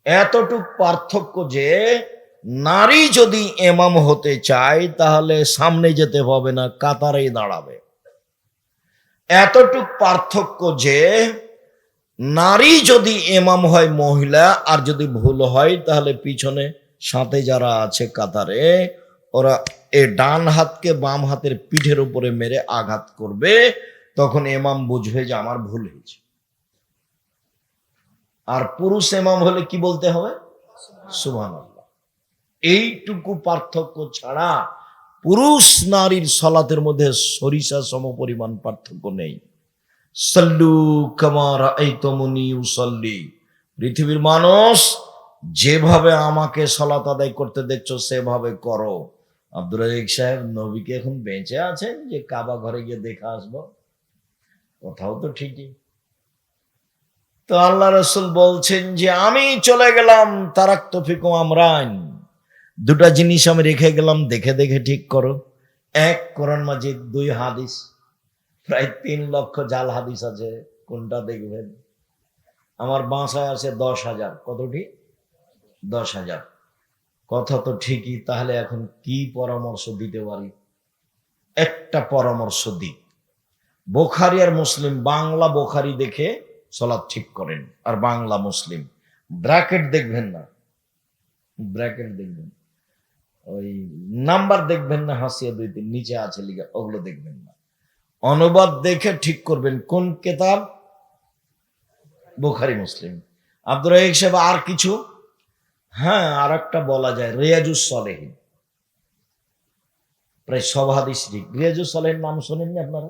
এতটুক পার্থক্য যে নারী যদি ইমাম হতে চায় তাহলে সামনে যেতে হবে না, কাতারেই দাঁড়াবে। এতটুক পার্থক্য যে নারী যদি ইমাম হয় মহিলা, আর যদি ভুল হয় তাহলে পিছনে সাথে যারা আছে কাতারে, ওরা এ ডান হাতকে বাম হাতের পিঠের উপরে মেরে আঘাত করবে। তখন ইমাম বুঝবে যে আমার ভুল হয়েছে। আর পুরুষ ইমাম হলে কি বলতে হবে? সুবহানাল্লাহ। এইটুকু পার্থক্য ছাড়া পুরুষ নারীর সালাতের মধ্যে সরিষা সমপরিমাণ পার্থক্য নেই। সাল্লু কামা রাআইতুমুনি উসাল্লি। পৃথিবীর মানুষ যেভাবে আমাকে সালাত আদায় করতে দেখছো সেভাবে করো। আব্দুর রাজ্জাক সাহেব, নবীকে এখন বেঁচে আছেন যে কাবা ঘরে গিয়ে দেখা আসবো? কোথাও তো ঠিকই। তো আল্লাহ রাসূল বলছেন যে আমি চলে গেলাম, তারাকতু ফিকুম আমরান। দুটা জিনিস আমি রেখে গেলাম, দেখে দেখে ঠিক করো। এক, কোরআন মাজিদ। দুই, হাদিস। প্রায় 3 লক্ষ জাল হাদিস আছে, কোনটা দেখবেন? আমার বাসায় আছে 10,000। কতটি? 10,000। কথা তো ঠিকই। তাহলে এখন কি পরামর্শ দিতে পারি? একটা পরামর্শ দিই। বুখারী আর মুসলিম, বাংলা বুখারী দেখে সালাত ঠিক করেন, আর বাংলা মুসলিম। ব্র্যাকেট দেখবেন না, ব্র্যাকেট দেখবেন। ওই নাম্বার দেখবেন না, হাসিয়া 2-3 নিচে আছে লিখা, ওগুলো দেখবেন না। অনুবাদ দেখে ঠিক করবেন কোন কিতাব। বুখারী মুসলিম। আব্দুর রাজ্জাক সাহেব, আর কিছু? হ্যাঁ, আর একটা বলা যায়, রিয়াজুস সালেহিন। প্রায় সব হাদিস ঠিক। রিয়াজুস সালেহিন নাম শোনেননি আপনারা?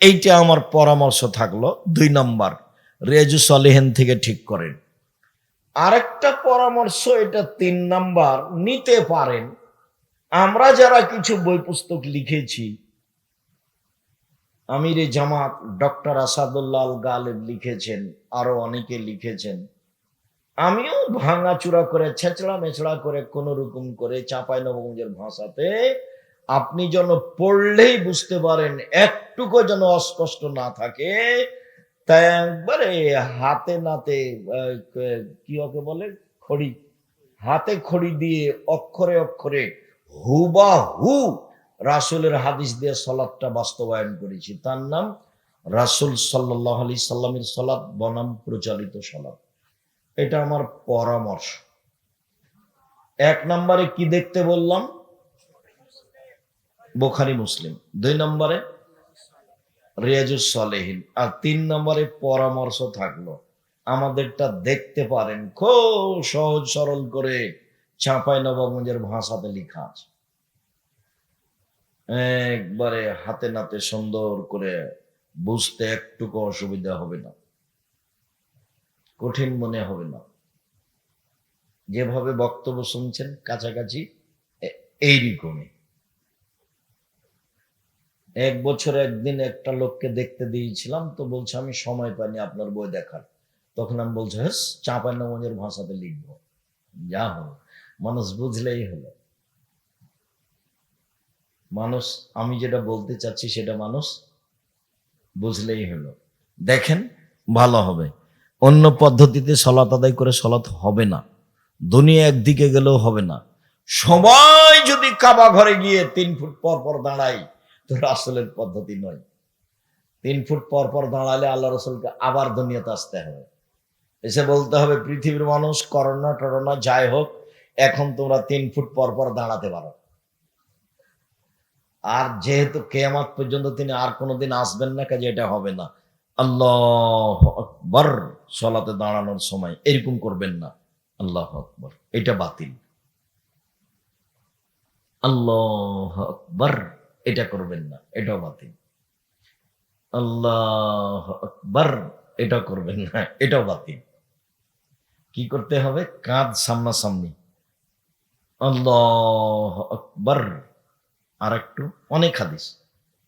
এইটা আমার পরামর্শ থাকলো। 2 নাম্বার, রিয়াজুস সালেহিন থেকে ঠিক করেন। আরেকটা পরামর্শ, এটা 3 নাম্বার, নিতে পারেন। আমরা যারা কিছু বই পুস্তক লিখেছি, আমিরে জামাত ডক্টর আসাদুল্লাহ আল গালেব লিখেছেন, আরো অনেকে লিখেছেন। আমিও ভাঙাচুরা করে, ছেঁচড়া মেছড়া করে, কোন রকম করে চাঁপাইনবাবগঞ্জের ভাষাতে আপনি যেন পড়লেই বুঝতে পারেন, একটুকু যেন অস্পষ্ট না থাকে, তাই একবারে হাতে নাতে, কি ওকে বলে, খড়ি, হাতে খড়ি দিয়ে অক্ষরে অক্ষরে হুবাহু রাসূলের হাদিস দিয়ে সালাতটা বাস্তবায়ন করেছি। তার নাম রাসূল সাল্লাল্লাহু আলাইহি সাল্লামের সালাত বনাম প্রচলিত সালাত। এটা আমার পরামর্শ। 1 নম্বরে কি দেখতে বললাম? বুখারী মুসলিম। 2 নম্বরে রিয়াজুস সালেহিন। আর 3 নম্বরে পরামর্শ থাকলো, আমাদেরটা দেখতে পারেন, খুব সহজ সরল করে চাঁপাইনবাবগঞ্জের ভাষাতে লেখা আছে, একবারে হাতে নাতে সুন্দর করে, বুঝতে একটুকু অসুবিধা হবে না, কঠিন মনে হবে না। যেভাবে বক্তব্য শুনছেন কাছাকাছি এইরকমই। 1 বছর একদিন একটা লোককে দেখতে দিয়েছিলাম, তো বলছে আমি সময় পাইনি আপনার বই দেখার। তখন আমি বলছি হ্যাঁ, চাঁপাইনবাবগঞ্জের ভাষাতে লিখবো, যা হোক মানুষ বুঝলেই হলো। মানুষ, আমি যেটা বলতে চাচ্ছি সেটা মানুষ বুঝলেই হলো। দেখেন ভালো হবে। অন্য পদ্ধতিতে সলাত আদায় করে সলাত হবে না, দুনিয়া একদিকে গেলেও হবে না। সবাই যদি কাবা ঘরে গিয়ে 3 ফুট পর পর দাঁড়াই, তো রাসূলের পদ্ধতি নয়। 3 ফুট পর পর দাঁড়ালে আল্লাহ রাসূলকে আবার দুনিয়াতে আসতে হবে, এসে বলতে হবে পৃথিবীর মানুষ করোনা টরোনা যাই হোক, এখন তোমরা 3 ফুট পর পর দাঁড়াতে পারো। আর যেহেতু কিয়ামত পর্যন্ত তিনি আর কোনোদিন আসবেন না, কাজে এটা হবে না। আল্লাহু আকবার সালাতে দাঁড়ানোর সময় এরকম করবেন না, আল্লাহু আকবার, এটা বাতিল। আল্লাহু আকবার এটা করবেন না, এটাও বাতিল। আল্লাহু আকবার এটা করবেন না, এটাও বাতিল। কি করতে হবে? কাঁধ সামনাসামনি, আল্লাহু আকবার। আর একটু, অনেক হাদিস,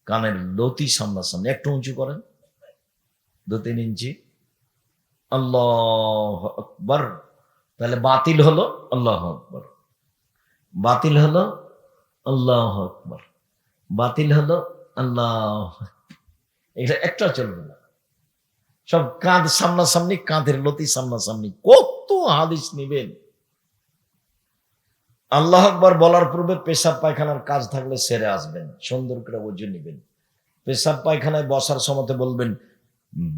কানের লতি সামনাসামনি, একটু উঁচু করেন 2-3 ইঞ্চি, আল্লাহু আকবার। তাহলে বাতিল হলো আল্লাহু আকবার, বাতিল হলো আল্লাহু আকবার, বাতিল হলো আল্লাহ। এটা একটা চলবে না, সব কাঁধ সামনাসামনি, কাঁধের লতি সামনাসামনি। কত হাদিস নিবেন? আল্লাহ আকবার বলার পূর্বে পেশাব পায়খানার কাজ থাকলে সেরে আসবেন, সুন্দর করে ওযু নেবেন। পেশাব পায়খানায় বসার সময় বলবেন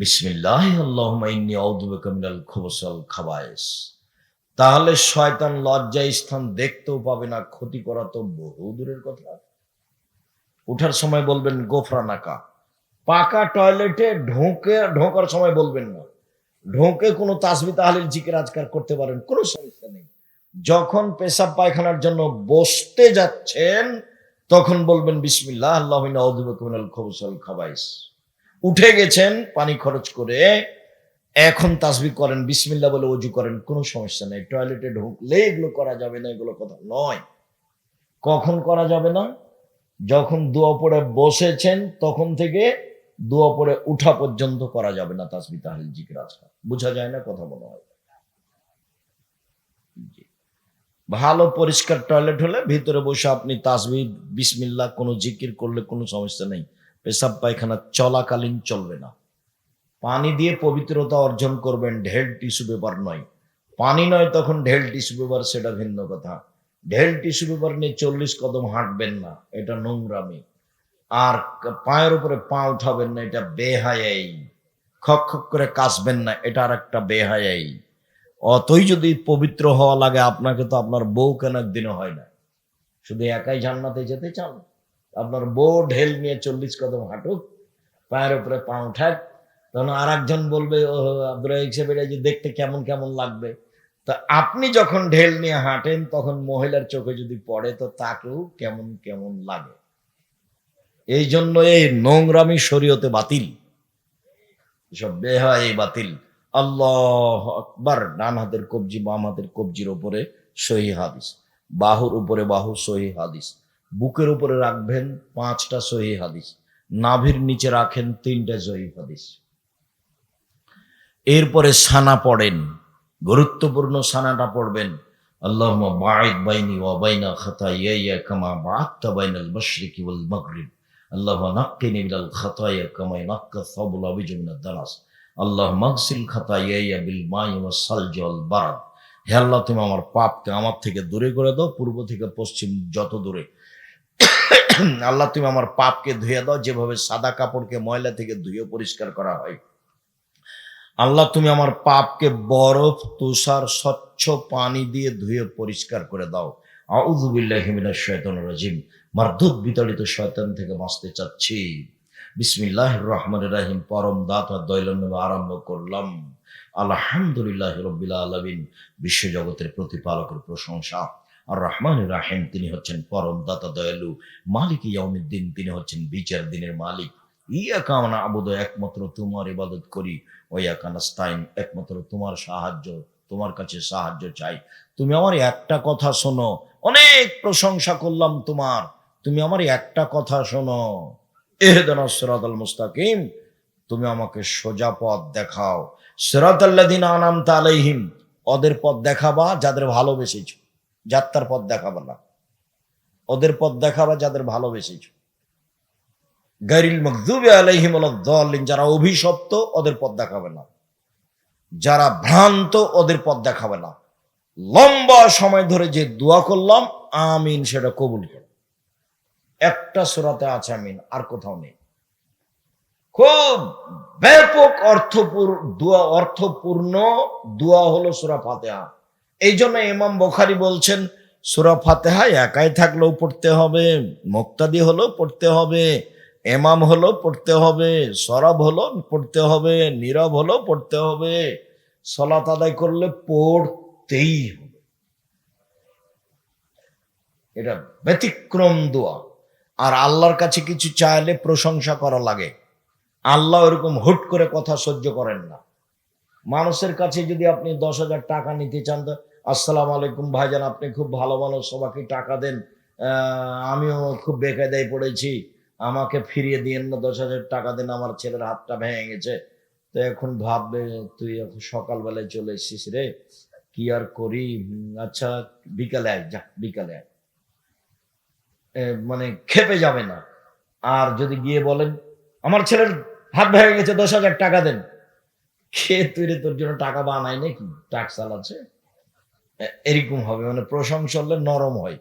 বিসমিল্লাহ আল্লাহুম্মা ইন্নী আউযু বিকা মিনাল খুবুসি ওয়াল খাবায়েস। তাহলে শয়তান লজ্জায় স্থান দেখতেও পাবে না, ক্ষতি করা তো বহু দূরের কথা। উঠার সময় বলবেন গোফরানাকা। পাকা টয়লেটে ঢোকার সময় বলবেন না, ঢোকে কোনো তাসবিহ তাহলিল জিকির আজকার করতে পারেন, কোনো সমস্যা নেই। যখন পেশাব পায়খানার জন্য বসতে যাচ্ছেন তখন বলবেন বিসমিল্লাহ আল্লাহুম্মা ইন্নী আউযু বিকা মিনাল খুবুসি ওয়াল খাবায়েস। উঠে গেছেন পানি খরচ করে, এখন তাসবিহ করেন, বিসমিল্লাহ বলে ওযু করেন, কোনো সমস্যা নেই। টয়লেটে ঢুকলে এগুলো করা যাবে না, এগুলো কথা নয়। কখন করা যাবে না? যখন দোয়া পড়ে বসেছেন তখন থেকে দোয়া পড়ে উঠা পর্যন্ত করা যাবে না তাসবিহ তাহলিল জিকির আজকার। বোঝা যায় না? কথা বলা হয়। ভালো পরিষ্কার টয়লেট হলে ভিতরে বসে আপনি তাসবিহ বিসমিল্লাহ কোনো জিকির করলে কোনো সমস্যা নেই। পেশাব পায়খানা চলাকালীন চলবে না। পানি দিয়ে পবিত্রতা অর্জন করবেন, ঢেল টিস্যু পেপার নয়। পানি নয় তখন ঢেল টিস্যু পেপার, সেটা ভিন্ন কথা। ঢেল টিস্যু পেপার নিয়ে 40 কদম হাঁটবেন না, এটা নোংরামি। আর পায়ের উপরে পা উঠাবেন না, এটা বেহায়াই। খক খক করে কাশবেন না, এটা আর একটা বেহায়াই। অতই যদি পবিত্র হওয়া লাগে আপনাকে, তো আপনার বউ কেন একদিনও হয় না? শুধু একাই জান্নাতে যেতে চান? আপনার বউ ঢেল নিয়ে 40 কদম হাঁটুক, পায়ের উপরে পা উঠাক, তখন আর একজন বলবে ও আব্দুল রাজ্জাক সাহেব এটা যে দেখতে কেমন কেমন লাগবে। তা আপনি যখন ঢেল নিয়ে হাঁটেন তখন মহিলার চোখে যদি পড়ে তো তাকেও কেমন কেমন লাগে। এই জন্য এই নোংরামি শরীয়তে বাতিল, সব বেহাই বাতিল। আল্লাহু আকবার। ডান হাতের কবজি বাম হাতের কবজির উপরে, সহিহ হাদিস। বাহুর উপরে বাহু, সহিহ হাদিস। বুকের উপরে রাখবেন 5টা সহিহ হাদিস। নাভির নিচে রাখেন 3টা সহিহ হাদিস। এরপরে সানা পড়েন, গুরুত্বপূর্ণ সানাটা পড়বেন, আল্লাহুম্মা বাঈদ বাইনি ওয়া বাইনা খাতায়ায়া কামা বা'আদতা বাইনাল মাশরিকি ওয়াল মাগরিব। আল্লাহুম্মা নাক্কিনি মিনাল খাতায়া কামা ইয়ানক্কা আস-সাবুল আবিজু মিনাদ দানাস। আল্লাহুম্মা আগসিল খাতায়ায়া বিল মাই ওয়াস সালজি ওয়াল বারাদ। হে আল্লাহ, তুমি আমার পাপকে আমার থেকে দূরে করে দাও, পূর্ব থেকে পশ্চিম যত দূরে। আল্লাহ, তুমি আমার পাপকে ধুয়ে দাও, যেভাবে সাদা কাপড়কে ময়লা থেকে ধুয়ে পরিষ্কার করা হয়। আল্লাহ, তুমি আমার পাপকে বরফ, তুষার, স্বচ্ছ পানি দিয়ে ধুয়ে পরিষ্কার করে দাও। আউযু বিল্লাহি মিনাশ শাইতানির রাজিম। মারদুদ বিতাড়িত শয়তান থেকে বাঁচতে চাচ্ছি। বিসমিল্লাহির রহমানির রহিম। পরম দাতা দয়ালুর নামে আরম্ভ করলাম। আলহামদুলিল্লাহি রাব্বিল আলামিন। বিশ্বজগতের প্রতিপালকের প্রশংসা। আর রহমানির রাহিম, তিনি হচ্ছেন পরম দাতা দয়ালু। মালিক ইয়াউমিদ্দিন, তিনি হচ্ছেন বিচার দিনের মালিক। ইয়াকা না'বুদু, একমাত্র তোমার ইবাদত করি। ওয়া ইয়াকা নাস্তাইন, একমাত্র তোমার সাহায্য, তোমার কাছে সাহায্য চাই। তুমি আমার একটা কথা শোনো। অনেক প্রশংসা করলাম তোমার, তুমি আমার একটা কথা শোনো। ইহদিনাস সিরাতাল মুস্তাকিম, তুমি আমাকে সোজা পথ দেখাও। সিরাতাল্লাযিনা আনআমতা আলাইহিম, ওদের পথ দেখাবা যাদের ভালোবেসেছো। যাত্রার পথ দেখাবা না, ওদের পথ দেখাবা যাদের ভালোবেসেছো। গায়রিল মাগদুবি আলাইহিম ওয়ালাদ-দাল্লিন, যারা অভিশপ্ত ওদের পথ দেখাবে না, যারা ভ্রান্ত ওদের পথ দেখাবে না। লম্বা সময় ধরে যে দোয়া করলাম আমিন, সেটা কবুল করো। একটা সূরাতে আছে আমিন, আর কোথাও নেই। খুব ব্যাপক অর্থপূর্ণ দোয়া হলো সূরা ফাতিহা। এই জন্য ইমাম বুখারী বলছেন, সূরা ফাতিহা একাই থাকলেও পড়তে হবে, মুক্তাদি হলেও পড়তে হবে, ইমাম হলেও পড়তে হবে, সরব হলেও পড়তে হবে, নীরব হলেও পড়তে হবে, সালাত আদায় করলে পড়তেই হবে। এটা ব্যতিক্রম দোয়া। আর আল্লাহর কাছে কিছু চাইলে প্রশংসা করা লাগে। আল্লাহ এরকম হুট করে কথা সহ্য করেন না। মানুষের কাছে যদি আপনি 10,000 টাকা নিতে চান, তো আসসালামু আলাইকুম ভাইজান, আপনি খুব ভালো মানুষ, সবাইকে টাকা দেন, আমিও খুব বেকায়দায় পড়েছি, আমাকে ফিরিয়ে দিয়েন না, 10,000 টাকা দেন, আমার ছেলের হাতটা ভেঙে গেছে। তো এখন ভাববে, তুই এখন সকালবেলায় চলে এসেছিস রে, কি আর করি, আচ্ছা বিকালে আয়, যা বিকালে আয়। মানে খেপে যাবে না। আর যদি গিয়ে বলেন, আমার ছেলের হাত ভেঙে গেছে, 10,000 টাকা দেন, খেয়ে তুই রে, তোর জন্য টাকা বানাই নাকি, টাক চালাচ্ছে, এরকম হবে। মানে প্রশংসা হলে নরম হয়।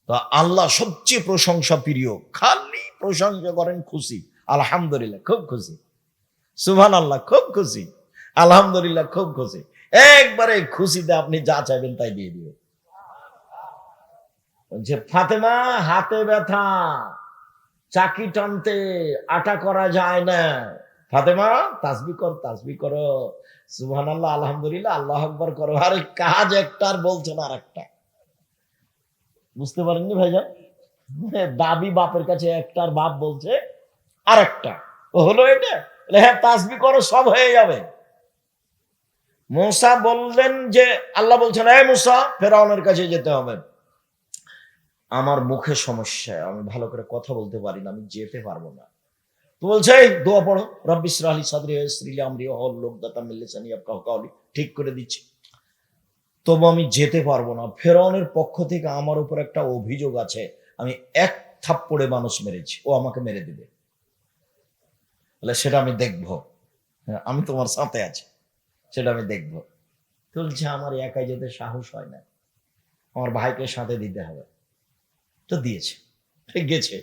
তো আল্লাহ সবচেয়ে প্রশংসা প্রিয়, খালি প্রশংসা করেন, খুশি, আলহামদুলিল্লাহ খুব খুশি, সুবহানাল্লাহ খুব খুশি, আলহামদুলিল্লাহ খুব খুশি। একবারে খুশিতে আপনি যা চাইবেন তাই দিয়ে দিবে। যে ফাতেমা, হাতে ব্যথা, চাকি টানতে আটা করা যায় না, ফাতেমা তাসবিহ কর, তাসবিহ করো, সুবহানাল্লাহ, আলহামদুলিল্লাহ, আল্লাহু আকবার করো। আরে কাজ একটা আর বলছেন আর একটা। বুঝতে পারেননি ভাইজান? দাবি বাপের কাছে একটা, আর বাপ বলছে আর একটা। হলো এটা? হ্যাঁ, তাসবিহ করো, সব হয়ে যাবে। মুসা বললেন যে, আল্লাহ বলছেন, এই মুসা, ফেরাউনের কাছে যেতে হবে। আমার মুখে সমস্যা, আমি ভালো করে কথা বলতে পারি না, আমি যেতে পারবো না। তো বলছে, এই দোয়া পড়ো, রব্বি ইশরাহ লি সাদরি ওয়া ইয়াসসির লি আমরি ওয়াহলুল উকদাতাম মিন লিসানি ইয়াফকাহু কাওলি। ঠিক করে দিচ্ছি, তবু আমি যেতে পারবো না। ফেরাউনের পক্ষ থেকে আমার উপর একটা অভিযোগ আছে, আমি এক থাপ্পড়ে মানুষ মেরেছি, ও আমাকে মেরে দিবে। বলে, সেটা আমি দেখবো, আমি তোমার সাথে আছি, সেটা আমি দেখবো। বলছে, আমার একাই যেতে সাহস হয় না, আমার ভাইকে সাথে দিতে হবে। তো দিয়েছে, গেছে।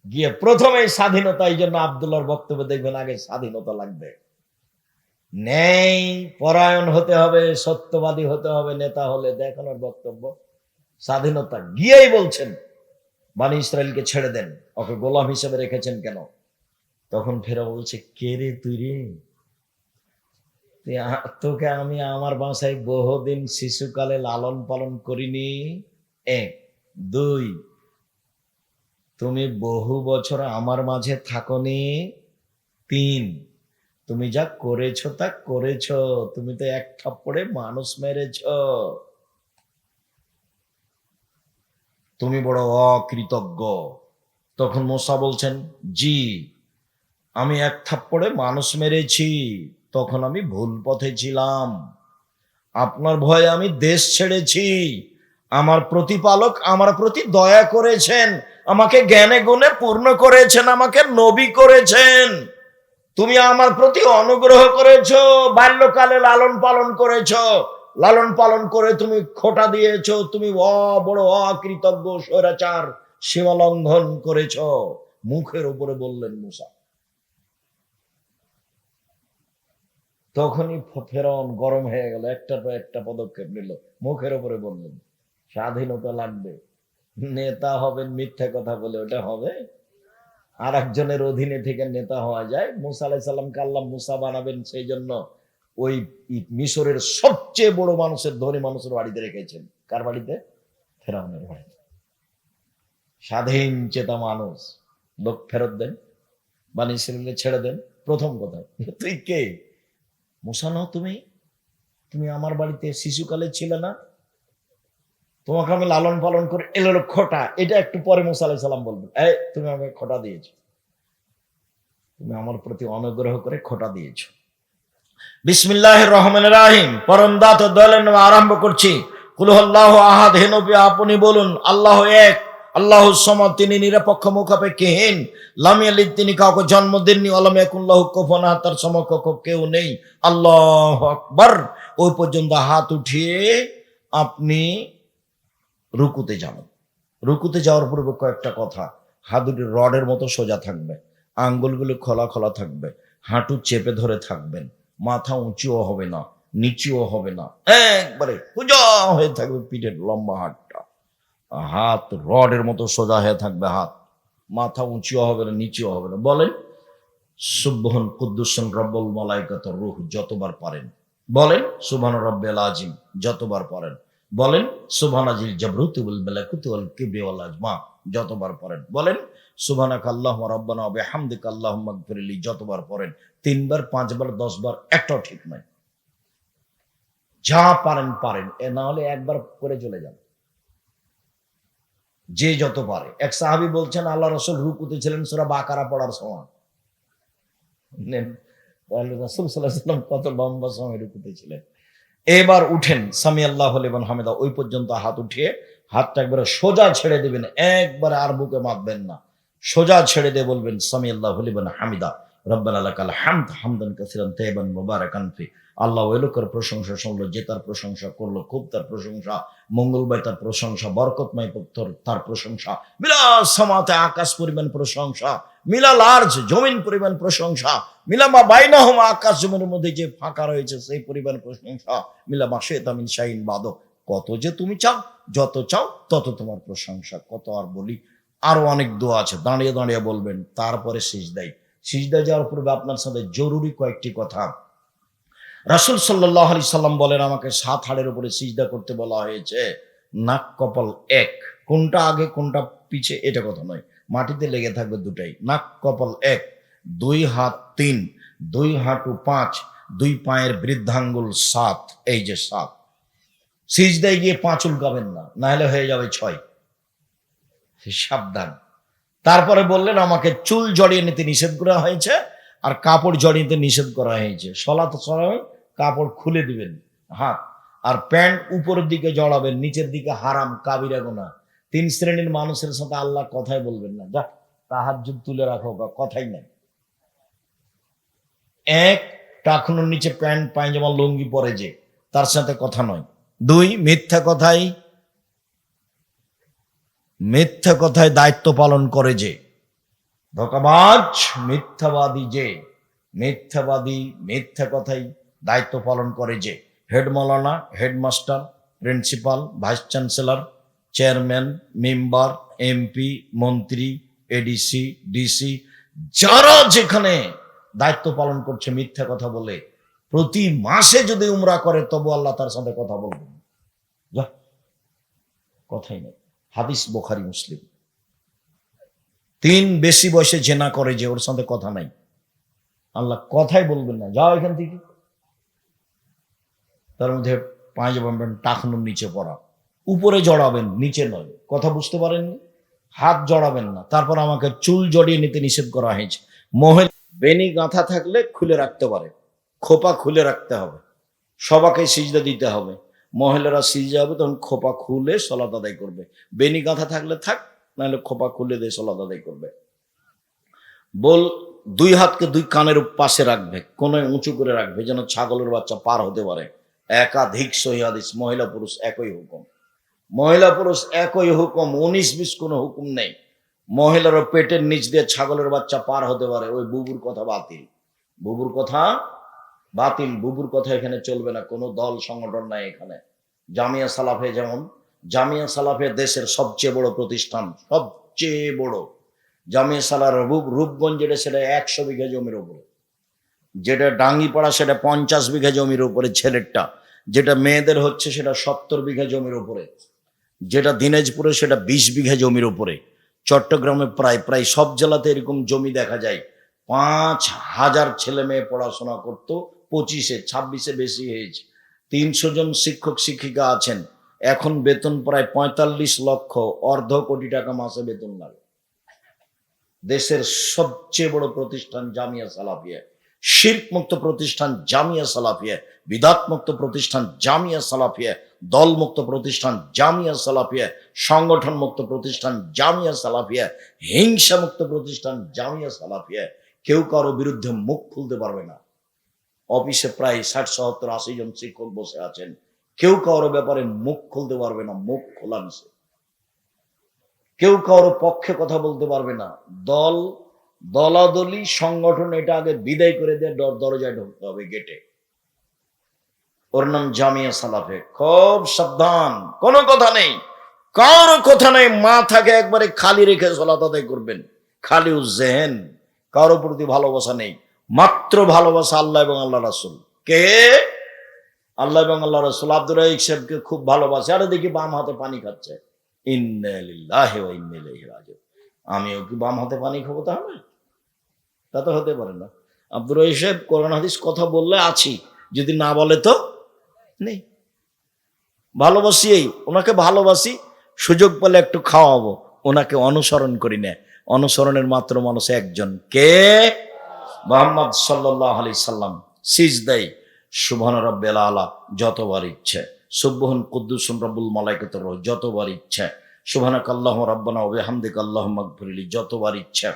গিয়ে প্রথমে স্বাধীনতা, এই জন্য আব্দুল্লাহর বক্তব্য দেখবেন, আগে স্বাধীনতা লাগবে, ন্যায় পরায়ণ হতে হবে, সত্যবাদী হতে হবে নেতা হলে। দেখেন ওর বক্তব্য, স্বাধীনতা। গিয়েই বলছেন, বনি ইসরাইলকে ছেড়ে দেন, ওকে গোলাম হিসেবে রেখেছেন কেন? তখন ফেরাও বলছে, কে রে তুই রে? তোকে আমি আমার বাসায় বহুদিন শিশুকালে লালন পালন করিনি? 1, 2, তুমি বহু বছর আমার মাঝে থাকনি? 3, তুমি যা করেছো তা করেছো, তুমি তো এক থাপ্পড়ে মানুষ মেরেছ, তুমি বড় অকৃতজ্ঞ। তখন মুসা বলছেন, জি, আমি এক থাপ্পড়ে মানুষ মেরেছি, তখন আমি ভুল পথে ছিলাম, আপনার ভয়ে আমি দেশ ছেড়েছি, আমার প্রতিপালক আমার প্রতি দয়া করেছেন, আমাকে জ্ঞানে গুণে পূর্ণ করেছেন, আমাকে নবী করেছেন, তুমি আমার প্রতি অনুগ্রহ করেছো, বাল্যকালে লালন পালন করেছো, লালন পালন করে তুমি খোটা দিয়েছো, তুমি বড় অকৃতজ্ঞ স্বৈরাচার, সীমা লঙ্ঘন করেছ। মুখের উপরে বললেন মুসা। তখনই ফেরাউন গরম হয়ে গেল, একটার পর একটা পদক্ষেপ নিল, মুখের উপরে বললেন স্বাধীনতা লাগবে, নেতা হবেন মিথ্যা কথা বলে, ওটা হবে? আর একজনের অধীনে থেকে নেতা হওয়া যায়? মুসা আলাইহিস সালামকে আল্লাহ মুসা বানাবেন, সেই জন্য ওই মিশরের সবচেয়ে বড় মানুষের, ধনী মানুষের বাড়িতে রেখেছেন। কার বাড়িতে? ফেরাউনের বাড়িতে। স্বাধীন চেতা মানুষ, লোক ফেরত দেন, বানি ইসরাইলকে ছেড়ে দেন। প্রথম কথা, তুই কে? মুসা নও তুমি? তুমি আমার বাড়িতে শিশুকালে ছিলে না? তোমাকে আমি লালন পালন করে এলো খোটা। এটা একটু পরে মুসা আলাইহিস সালাম বলবেন, এই তুমি আমাকে খোটা দিয়েছো, তুমি আমার প্রতি অনুগ্রহ করে খোটা দিয়েছো। বিসমিল্লাহির রহমানির রহিম। পরম দাতা ও দয়ালুর নামে আরম্ভ করছি। কুল হুয়াল্লাহু আহাদ। হে নবী আপনি বলুন আল্লাহ এক, আল্লাহুস সামাদ, তিনি নিরপেক্ষ মুখাপেক্ষীহীন। লাম ইয়ালিদ, তিনি কাউকে জন্ম দেননি। ওয়ালাম ইয়াকুল লাহু কুফুয়ান আহাদ, তার সমকক্ষ কেউ নেই। আল্লাহু আকবার। ওই পর্যন্ত হাত উঠিয়ে আপনি রুকুতে যাবেন। রুকুতে যাওয়ার পূর্বে কয়েকটা কথা। হাত দুটি রডের মতো সোজা থাকবে, আঙ্গুলগুলো খোলা খোলা থাকবে, হাঁটু চেপে ধরে থাকবেন, মাথা উঁচুও হবে না নিচুও হবে না, একবারে সোজা হয়ে থাকবে পিঠের লম্বা হাতটা। হাত রডের মতো সোজা হয়ে থাকবে, হাত, মাথা উঁচুও হবে না নিচুও হবে না। বলেন সুবহান কুদ্দুসুন রব্বুল মালাইকাতুর রূহ যতবার পারেন। বলেন সুবহান রাব্বিল আযীম যতবার পারেন। বলেন সুবহানাজিল জাবরুতি ওয়াল মালাকুতি ওয়াল কিবরি ওয়াল আজমা যতবার পড়েন। বলেন সুবহানাকা আল্লাহুম্মা রাব্বানা ওয়া বিহামদিকা আল্লাহুম্মা গফিরলি যতবার পড়েন। 3 বার 5 বার 10 বার একটাও ঠিক নয়। যা পারেন পারেন, এ না হলে একবার করে চলে যান, যে যত পারে। এক সাহাবী বলছেন আল্লাহ রাসূল রুকুতে ছিলেন সূরা বাকারা পড়ার সময়। রাসূল সাল্লাল্লাহু আলাইহি ওয়াসাল্লাম কত লম্বা সময় রুকুতে ছিলেন। এবার উঠেন সামি আল্লাহু লিমান হামিদা, ওই পর্যন্ত হাত উঠিয়ে হাতটা একবারে সোজা ছেড়ে দিবেন, একবারে আর বুকে মাপবেন না, সোজা ছেড়ে দিয়ে বলবেন সামি আল্লাহু লিমান হামিদা রব্বানা লাকাল হামদ হামদান কাসিরান তাইয়িবান মুবারাকান ফি। আল্লাহ ওই লোকের প্রশংসা শুনলো যে তার প্রশংসা করলো, খুব তার প্রশংসা, মঙ্গলময় তার প্রশংসা, বরকতময় তার প্রশংসা, মিলা সামাতে আকাশ পরিমাণ প্রশংসা, মিলা লার্জ জমিন পরিমাণ প্রশংসা, মিলা মা বাইনাহুমা আকাশ জমিনের মধ্যে যে ফাঁকা রয়েছে সেই পরিমাণ প্রশংসা, মিলা মা শাইতা মিন শাইইন বাদ। কত যে তুমি চাও, যত চাও তত তোমার প্রশংসা। কত আর বলি, আরো অনেক দোয়া আছে, দাঁড়িয়ে দাঁড়িয়ে বলবেন। তারপরে সিজদায়, সিজদায় যাওয়ার পূর্বে আপনার সাথে জরুরি কয়েকটি কথা। রাসূল সাল্লাল্লাহু আলাইহি সাল্লাম বলেন আমাকে 7 হাড়ের উপরে সিজদা করতে বলা হয়েছে। নাক কপাল এক, কোনটা আগে কোনটা পিছে এটা কথা নয়, মাটিতে লেগে থাকবে দুটাই। নাক কপাল এক, 2 হাত 3, 2 হাঁটু 5, 2 পায়ের বৃদ্ধাঙ্গুল 7, এই যে 7। সিজদায় গিয়ে 5 উল্কাবেন না, না হলে হয়ে যাবে 6, সাবধান। তারপরে বললেন আমাকে চুল জড়িয়ে নিতে নিষেধ করা হয়েছে আর কাপড় জড়িয়ে নিতে নিষেধ করা হয়েছে। সলাত সময় কাপড় খুলে দিবেন হাত, আর প্যান্ট উপরের দিকে জড়াবেন, নিচের দিকে হারাম, কাবিরা গুনাহ। 3 শ্রেণীর মানুষের সাথে আল্লাহ কথাই বলবেন না। যা তাহাজ্জুদ তুলে রাখো, কথাই নাই। 1, টাকনুর নিচে প্যান্ট পায়জামা লুঙ্গি পরে যে, তার সাথে কথা নয়। 2, মিথ্যা কথায় দায়িত্ব পালন করে যে, ধোঁকাবাজ মিথ্যাবাদী যে, মিথ্যাবাদী মিথ্যা কথাই দায়িত্ব পালন করে যে, হেড মাওলানা, headmaster, principal, vice chancellor, chairman, member, MP, মন্ত্রী, এডিসি, ডিসি, যারা যেখানে দায়িত্ব পালন করছে মিথ্যা কথা বলে, প্রতি মাসে যদি উমরা করে তবু আল্লাহ তার সাথে কথা বলবেন। যা কথাই নেই। হাদিস বুখারী মুসলিম। 3, বেশি বয়সে জেনা করে যে, ওর সাথে কথা নাই, আল্লাহ কথাই বলবেন না, যাও এখান থেকে। তার মধ্যে পায়জামা প্যান্ট টাকনুর নিচে পরা, উপরে জড়াবেন নিচে নয়, কথা বুঝতে পারেননি? হাত জড়াবেন না। তারপর আমাকে চুল জড়িয়ে নিতে নিষেধ করা হয়েছে। মহিলা বেনি গাঁথা থাকলে খুলে রাখতে পারে, খোপা খুলে রাখতে হবে, সবাকে সিজদা দিতে হবে। মহিলারা সিজদা হবে তখন খোপা খুলে সালাত আদায় করবে। বেনি গাঁথা থাকলে থাক, নাহলে খোপা খুলে দিয়ে সালাত আদায় করবে। বল 2 হাতকে 2 কানের পাশে রাখবে, কোনোয় উঁচু করে রাখবে যেন ছাগলের বাচ্চা পার হতে পারে। একাধিক সহিহ হাদিস, মহিলা পুরুষ একই হুকুম, মহিলা পুরুষ একই হুকুম, 19-20 কোনো হুকুম নেই। মহিলারও পেটের নিচ দিয়ে ছাগলের বাচ্চা পার হতে পারে, ওই বুবুর কথা বাতিল, বুবুর কথা বাতিল, বুবুর কথা এখানে চলবে না, কোনো দল সংগঠন নাই এখানে। জামিয়া সালাফে, যেমন জামিয়া সালাফে দেশের সবচেয়ে বড় প্রতিষ্ঠান, সবচেয়ে বড় জামিয়া সালার রূপগঞ্জ, যেটা সেটা 100 বিঘা জমির উপরে, যেটা ডাঙ্গিপাড়া সেটা 50 বিঘা জমির উপরে ছেলেরটা, যেটা মেয়েদের হচ্ছে সেটা 70 বিঘা জমির উপরে, যেটা দিনাজপুরে সেটা 20 বিঘা জমির উপরে, চট্টগ্রামে প্রায় প্রায় সব জেলাতে এরকম জমি দেখা যায়। 5,000 ছেলে মেয়ে পড়াশোনা করতো, 25-এ 26-এ বেশি হয়েছে। 300 জন শিক্ষক শিক্ষিকা আছেন। এখন বেতন প্রায় 45 লক্ষ, অর্ধ কোটি টাকা মাসে বেতন লাগে। দেশের সবচেয়ে বড় প্রতিষ্ঠান জামিয়া সালাফিয়া, শিরক মুক্ত প্রতিষ্ঠান জামিয়া সালাফিয়া, বিদাত মুক্ত প্রতিষ্ঠান জামিয়া সালাফিয়া, দল মুক্ত প্রতিষ্ঠান জামিয়া সালাফিয়া, সংগঠন মুক্ত প্রতিষ্ঠান জামিয়া সালাফিয়া, হিংসা মুক্ত প্রতিষ্ঠান জামিয়া সালাফিয়া। কেউ কারো বিরুদ্ধে মুখ খুলতে পারবে না। অফিসে প্রায় 60, 70, 80 জন শিক্ষক বসে আছেন, কেউ কারো ব্যাপারে মুখ খুলতে পারবে না, মুখ খোলা নিষেধ। কেউ কারো পক্ষে কথা বলতে পারবে না। দল, দলাদলি, সংগঠন, এটা আগে বিদায় করে দিয়ে দরজায় ঢুকতে হবে, গেটে। ওর নাম জামিয়া সালাফে। খুব সাবধান, কোনো কথা নেই, কারো কথা নেই, মাথাকে একবারে খালি রেখে সালাত আদায় করবেন, খালি উজ্জেহেন, কারো প্রতি ভালোবাসা নেই, মাত্র ভালোবাসা আল্লাহ এবং আল্লাহ রাসূল। কে? আল্লাহ এবং আল্লাহ রাসূল। আব্দুর রাহিক সাহেবকে খুব ভালোবাসে, আরে দেখি বাম হাতে পানি খাচ্ছে, ইন্না লিল্লাহি ওয়া ইন্না ইলাইহি রাজিউন। আমিও কি বাম হাতে পানি খাবো? তাহলে তা তো হতে পারে না। আব্দুর রাহিক সাহেব কোরআন হাদিস কথা বললে আছি, যদি না বলে তো নেই। ভালোবাসি, এই ওনাকে ভালোবাসি, সুযোগ পেলে একটু খাওয়াবো, ওনাকে অনুসরণ করি না। অনুসরণের মাত্র মানুষ একজন, কে? মুহাম্মদ সাল্লাল্লাহু আলাইহি সাল্লাম। সিজদাই সুবহান রাব্বিল আলা যতবার ইচ্ছে, সুবহান কুদ্দুসুন রব্বুল মালাইকাতুর রূহ যতবার ইচ্ছে, সুবহানাকাল্লাহুম্মা রাব্বানা ওয়া বিহামদিকা আল্লাহুম্মা ইগফিরলি যতবার ইচ্ছে,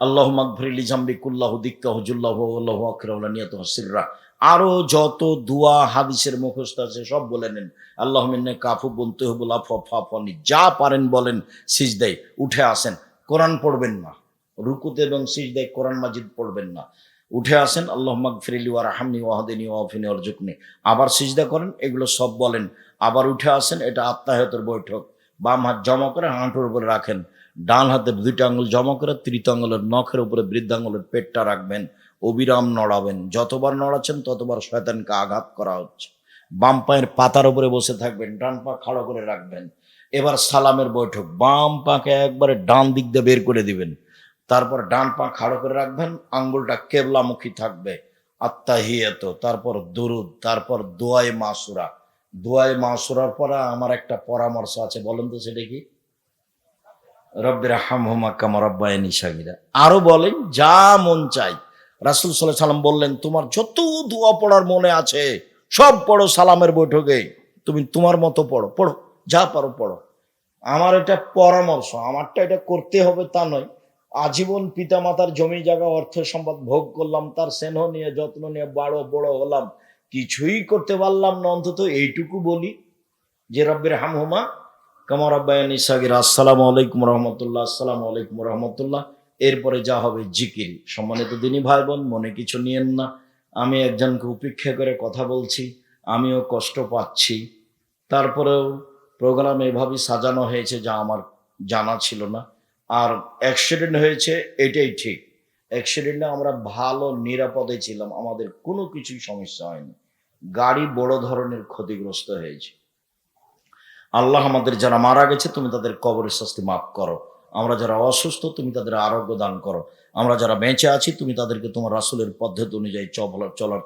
আল্লাহুম্মা ইগফিরলি জামবি কুল্লাহু দিক্কাহু জুল্লাহু ওয়াল্লাহু আকরাহু লা নিয়াতুহু সিররা। আরো যত দোয়া হাদিসের মুখস্থ আছে সব বলে নেন। আল্লাহুম্মা ইন্নাকা আফুবুন তুহিব্বুল আফওয়া ফা'ফু আননি। যা পারেন বলেন। সিজদায় উঠে আসেন, কোরআন পড়বেন না, রুকুতে এবং সিজদায় কোরআন মাজিদ পড়বেন না, উঠে আসেন, আল্লাহুম্মা ইগফিরলি ওয়ারহামনি ওয়াহদিনি ওয়াফিনি ওয়ারজুকনি, আবার সিজদা করেন, এগুলো সব বলেন, আবার উঠে আসেন। এটা আত্তাহিয়াতের বৈঠক। বাম হাত জমা করে হাঁটুর উপরে রাখেন, ডান হাতের 2টা আঙ্গুল জমা করে তৃতীয় আঙ্গুলের নখের উপরে বৃদ্ধাঙ্গুলের পেটটা রাখবেন, অবিরাম নড়াবেন। যতবার নড়াচ্ছেন ততবার শয়তানকে আঘাত করা হচ্ছে। বাম পায়ের পাতার উপরে বসে থাকবেন, ডান পা খাড়া করে রাখবেন। এবার সালামের বৈঠক, বাম পাকে একবারে ডান দিক দিয়ে বের করে দিবেন, তারপর ডান পা খাড়া করে রাখবেন, আঙ্গুলটা কেবলামুখী থাকবে। আত্তাহিয়াতু, তারপর দুরুদ, তারপর দোয়ায়ে মাসুরা। দোয়ায়ে মাসুরার পরে আমার একটা পরামর্শ আছে, বলেন তো সেটা কি? রব্বির হামহুমা কামা রাব্বায়ানি সাগীরা। আরো বলেন, যা মন চাই। রাসূল সাল্লাল্লাহু আলাইহি সাল্লাম বললেন, তোমার যত দোয়া পড়ার মনে আছে সব পড়ো সালামের বৈঠকে, তুমি তোমার মতো পড়ো, পড়ো, যা পারো পড়ো। আমার এটা পরামর্শ, আমারটা এটা করতে হবে তা নয়। আজীবন পিতামাতার জমি জায়গা অর্থ সম্পদ ভোগ করলাম, তার স্নেহ নিয়ে যত্ন নিয়ে বড় হলাম, কিছুই করতে পারলাম না, অন্তত এইটুকু বলি যে রব্বির হামহুমা কামা রাব্বায়ানি সাগীরা। আসসালামু আলাইকুম রহমতুল্লাহ, আসসালামু আলাইকুম রহমতুল্লাহ। এরপরে যা হবে জিকির। সম্মানিত দিনী ভাই বোন, মনে কিছু নিয়েন না, আমি একজনকে উপেক্ষা করে কথা বলছি, আমিও কষ্ট পাচ্ছি। তারপরেও প্রোগ্রাম এভাবেই সাজানো হয়েছে যা আমার জানা ছিল না। আর অ্যাক্সিডেন্ট হয়েছে, এটাই ঠিক। অ্যাক্সিডেন্টে আমরা ভালো নিরাপদে ছিলাম, আমাদের কোনো কিছুই সমস্যা হয়নি। গাড়ি বড় ধরনের ক্ষতিগ্রস্ত হয়েছে। আল্লাহ আমাদের যারা মারা গেছে তুমি তাদের কবরের শাস্তি মাফ করো, আমরা যারা অসুস্থ তুমি তাদের আরোগ্য দান করো, আমরা যারা বেঁচে আছি তুমি তাদেরকে তোমার রাসূলের পদ্ধতি অনুযায়ী চলার